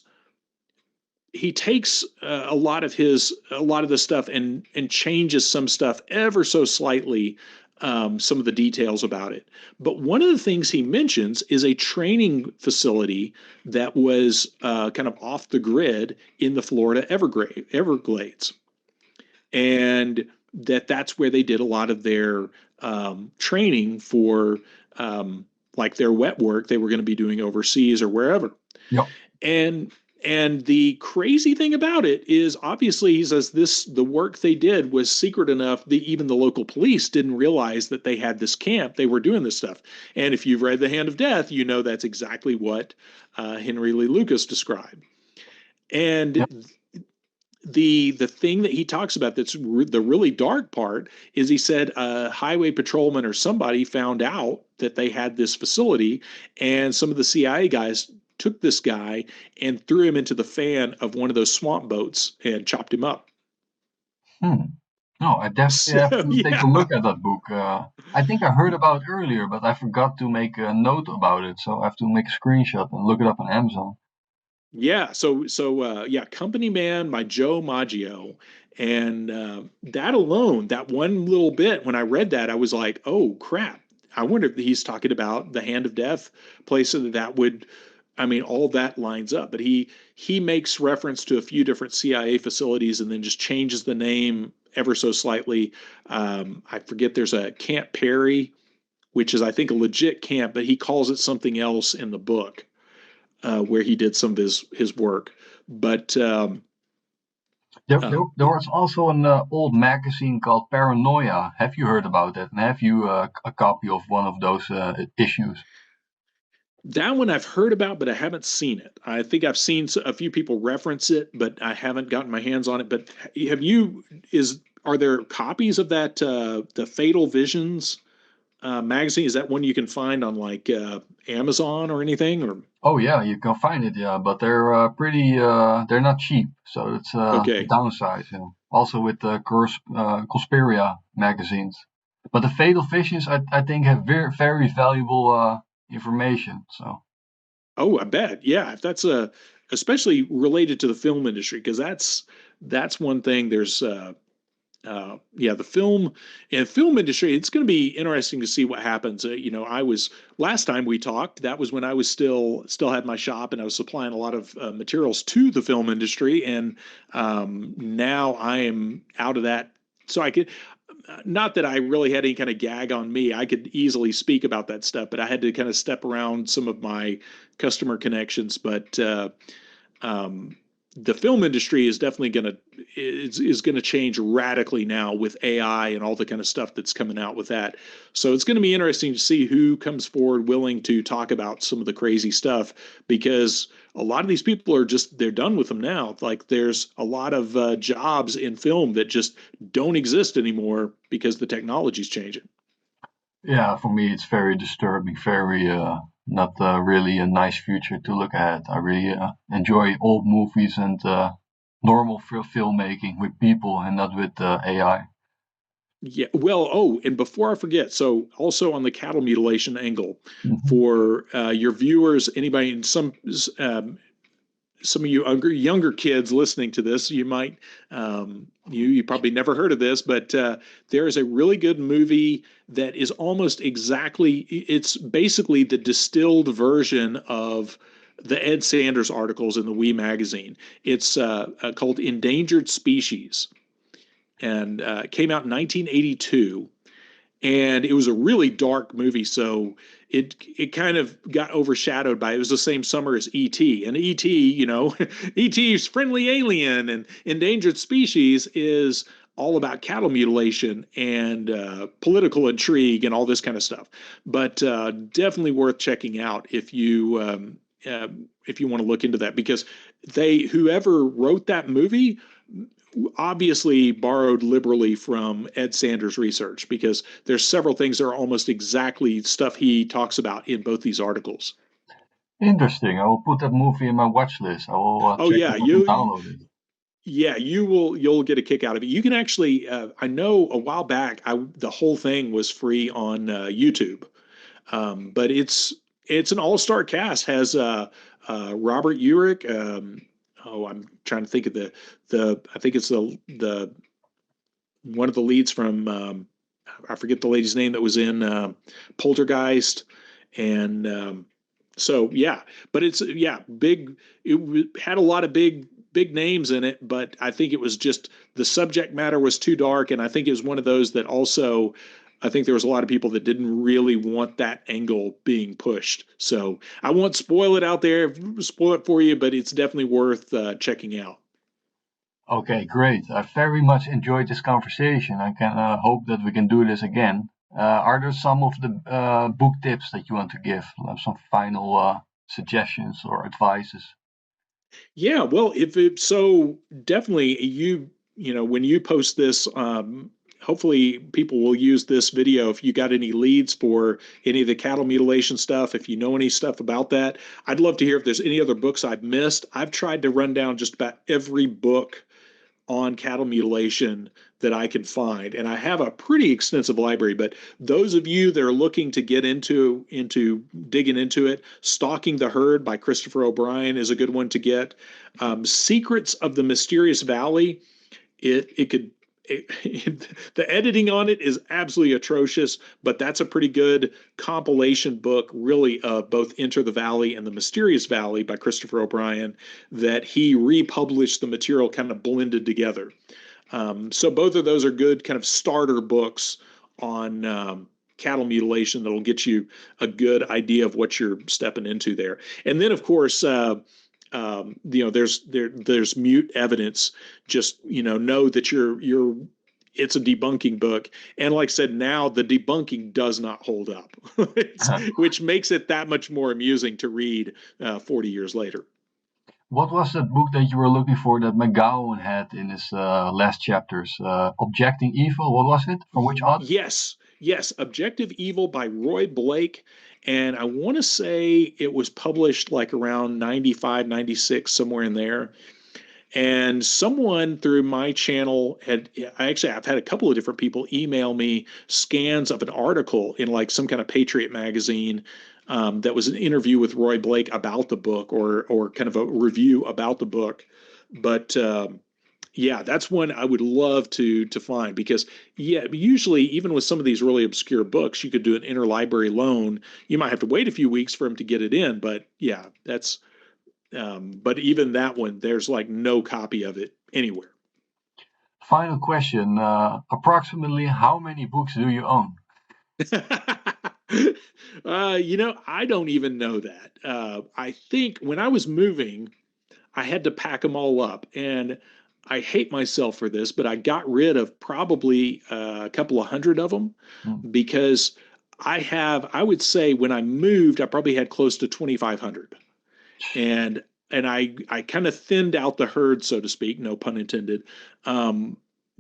S2: he takes a lot of the stuff, and changes some stuff ever so slightly, some of the details about it. But one of the things he mentions is a training facility that was kind of off the grid in the Florida Everglades, and that's where they did a lot of their training for, like, their wet work they were going to be doing overseas or wherever.
S3: Yep.
S2: And the crazy thing about it is, obviously, he says the work they did was secret enough that even the local police didn't realize that they had this camp. They were doing this stuff. And if you've read The Hand of Death, you know that's exactly what Henry Lee Lucas described. And
S3: Yep.
S2: the thing that he talks about that's the really dark part is, he said a highway patrolman or somebody found out that they had this facility, and some of the CIA guys took this guy and threw him into the fan of one of those swamp boats and chopped him up.
S3: Hmm. No, I definitely have
S2: So
S3: to take a
S2: yeah,
S3: look at that book. I think I heard about it earlier, but I forgot to make a note about it. So I have to make a screenshot and look it up on Amazon.
S2: yeah. Yeah, Company Man by Joe Maggio. And that alone, that one little bit, when I read that, I was like, oh crap. I wonder if he's talking about the Hand of Death place, so that would, I mean, all that lines up. But he makes reference to a few different CIA facilities, and then just changes the name ever so slightly. I forget, there's a Camp Perry, which is, I think, a legit camp, but he calls it something else in the book, where he did some of his work. But
S3: There was also an old magazine called Paranoia. Have you heard about that? And have you a copy of one of those issues?
S2: that one I've heard about, but I haven't seen it. I think I've seen a few people reference it, but I haven't gotten my hands on it. But have you? Are there copies of that, the Fatal Visions magazine? Is that one you can find on, like, Amazon or anything? Or
S3: Oh yeah, you can find it, yeah, but they're they're not cheap, so it's the
S2: Okay.
S3: downside. Yeah. Also with the Conspiria magazines, but the Fatal Visions, I think, have very valuable information. So
S2: Oh, I bet. Yeah, if that's especially related to the film industry, because that's one thing. There's yeah, the film industry. It's going to be interesting to see what happens. I was last time we talked. That was when I was still had my shop and I was supplying a lot of materials to the film industry, and now I am out of that. So I could, not that I really had any kind of gag on me. I could easily speak about that stuff, but I had to kind of step around some of my customer connections. But um, the film industry is definitely going to is going to change radically now with AI and all the kind of stuff that's coming out with that. So it's going to be interesting to see who comes forward willing to talk about some of the crazy stuff, because a lot of these people are just they're done with them now. Like there's a lot of jobs in film that just don't exist anymore because the technology's changing.
S3: yeah, for me it's very disturbing, very not really a nice future to look at. I really enjoy old movies and normal filmmaking with people and not with AI.
S2: Yeah, well, oh, and before I forget, so also on the cattle mutilation angle,
S3: Mhm.
S2: for your viewers, anybody, some of you younger kids listening to this, you might you probably never heard of this, but there is a really good movie that is almost exactly, it's basically the distilled version of the Ed Sanders articles in the We magazine. It's called Endangered Species, and came out in 1982, and it was a really dark movie. So it kind of got overshadowed by, it was the same summer as E.T. and E.T. E.T.'s friendly alien, and Endangered Species is all about cattle mutilation and political intrigue and all this kind of stuff. But definitely worth checking out if you want to look into that, because whoever wrote that movie obviously borrowed liberally from Ed Sanders' research, because there's several things that are almost exactly stuff he talks about in both these articles.
S3: Interesting. I will put that movie in my watch list. I will
S2: Oh
S3: check
S2: yeah,
S3: it out and download it.
S2: yeah, you'll get a kick out of it. You can actually I know a while back the whole thing was free on YouTube. But it's an all-star cast. Has Robert Urich, oh, I'm trying to think of the I think it's the one of the leads from I forget the lady's name that was in Poltergeist, and so yeah, but it's yeah big. Had a lot of big names in it, but I think it was just the subject matter was too dark, and I think it was one of those that also. I think there was a lot of people that didn't really want that angle being pushed. So I won't spoil it out there, spoil it for you, but it's definitely worth checking out.
S3: Okay, great. I very much enjoyed this conversation. I can hope that we can do this again. Are there some of the book tips that you want to give? Some final suggestions or advices?
S2: Yeah, well, if it so definitely when you post this, hopefully people will use this video. If you got any leads for any of the cattle mutilation stuff, if you know any stuff about that, I'd love to hear if there's any other books I've missed. I've tried to run down just about every book on cattle mutilation that I can find, and I have a pretty extensive library. But those of you that are looking to get into digging into it, "Stalking the Herd" by Christopher O'Brien is a good one to get. "Secrets of the Mysterious Valley," it could the editing on it is absolutely atrocious, but that's a pretty good compilation book, really, of both Enter the Valley and The Mysterious Valley by Christopher O'Brien, that he republished the material kind of blended together. So both of those are good kind of starter books on cattle mutilation that'll get you a good idea of what you're stepping into there. And then, of course, there's mute evidence. Just know that you're it's a debunking book, and like I said, now the debunking does not hold up, which makes it that much more amusing to read 40 years later.
S3: What was that book that you were looking for that McGowan had in his last chapters? Objecting Evil, what was it? From which author?
S2: Yes, Objective Evil by Roy Blake. And I want to say it was published like around 95, 96, somewhere in there. And someone through my channel I've had a couple of different people email me scans of an article in like some kind of Patriot magazine, that was an interview with Roy Blake about the book, or kind of a review about the book. But yeah, that's one I would love to find, because yeah, usually even with some of these really obscure books, you could do an interlibrary loan. You might have to wait a few weeks for them to get it in, but yeah, that's but even that one, there's like no copy of it anywhere.
S3: Final question. Approximately how many books do you own?
S2: I don't even know that. I think when I was moving, I had to pack them all up, and I hate myself for this, but I got rid of probably a couple of hundred of them, because I would say when I moved, I probably had close to 2,500. And I kind of thinned out the herd, so to speak, no pun intended,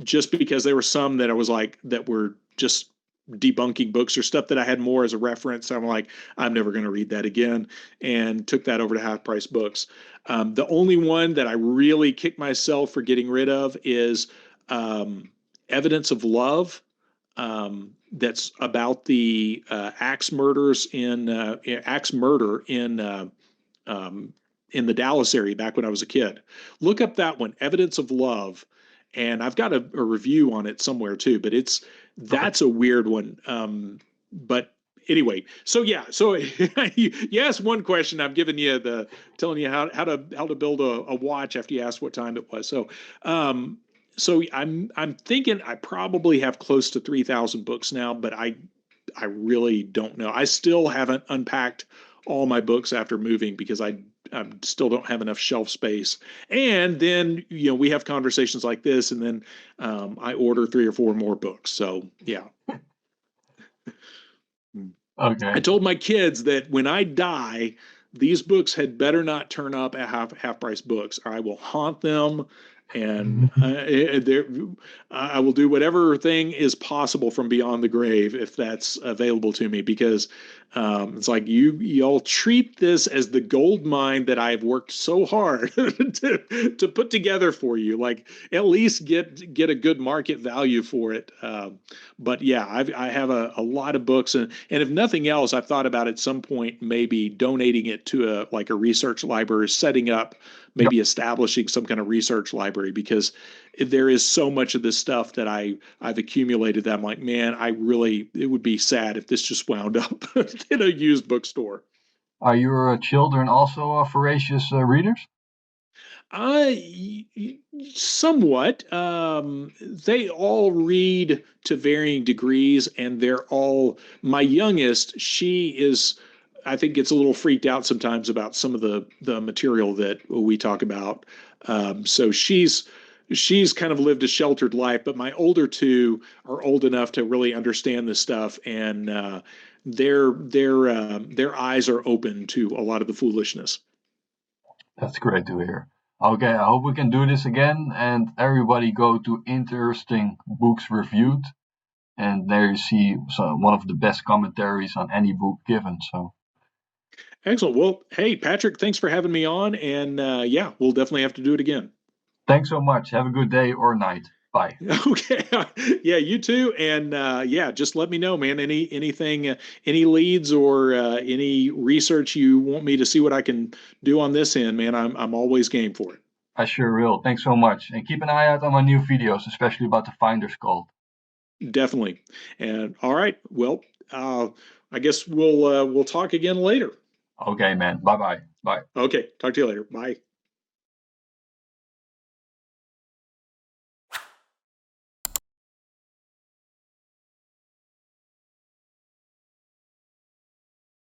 S2: just because there were some that I was like, that were just debunking books or stuff that I had more as a reference. I'm like, I'm never going to read that again, and took that over to Half Price Books. The only one that I really kicked myself for getting rid of is Evidence of Love. That's about the axe murder in the Dallas area back when I was a kid. Look up that one, Evidence of Love, and I've got a review on it somewhere too. But that's a weird one. But anyway, so yeah, so you asked one question, I've given you telling you how to build a watch after you asked what time it was. So I'm thinking I probably have close to 3,000 books now, but I really don't know. I still haven't unpacked all my books after moving, because I still don't have enough shelf space. And then, we have conversations like this, and then I order 3 or 4 more books. So yeah.
S3: Okay.
S2: I told my kids that when I die, these books had better not turn up at half price books, or I will haunt them, and I will do whatever thing is possible from beyond the grave, if that's available to me, because it's like y'all treat this as the gold mine that I've worked so hard to put together for you. Like, at least get a good market value for it. But yeah, I have a lot of books, and if nothing else, I've thought about at some point maybe donating it to a research library, setting up, maybe establishing some kind of research library, because there is so much of this stuff that I've accumulated that I'm like, man, it would be sad if this just wound up in a used bookstore.
S3: Are your children also voracious readers?
S2: Somewhat. They all read to varying degrees, and my youngest, she is, I think, gets a little freaked out sometimes about some of the material that we talk about. So she's kind of lived a sheltered life, but my older two are old enough to really understand this stuff, and their eyes are open to a lot of the foolishness.
S3: That's great to hear. Okay, I hope we can do this again, and everybody go to Interesting Books Reviewed, and there you see one of the best commentaries on any book given. So
S2: Excellent. Well, hey, Patrick, thanks for having me on, and yeah, we'll definitely have to do it again.
S3: Thanks so much. Have a good day or night. Bye.
S2: Okay. Yeah, you too. And yeah, just let me know, man. Anything, any leads or any research you want me to see what I can do on this end, man. I'm always game for it.
S3: I sure will. Thanks so much. And keep an eye out on my new videos, especially about the Finder's Cult.
S2: Definitely. And all right. Well, I guess we'll talk again later.
S3: Okay, man. Bye-bye. Bye.
S2: Okay. Talk to you later. Bye.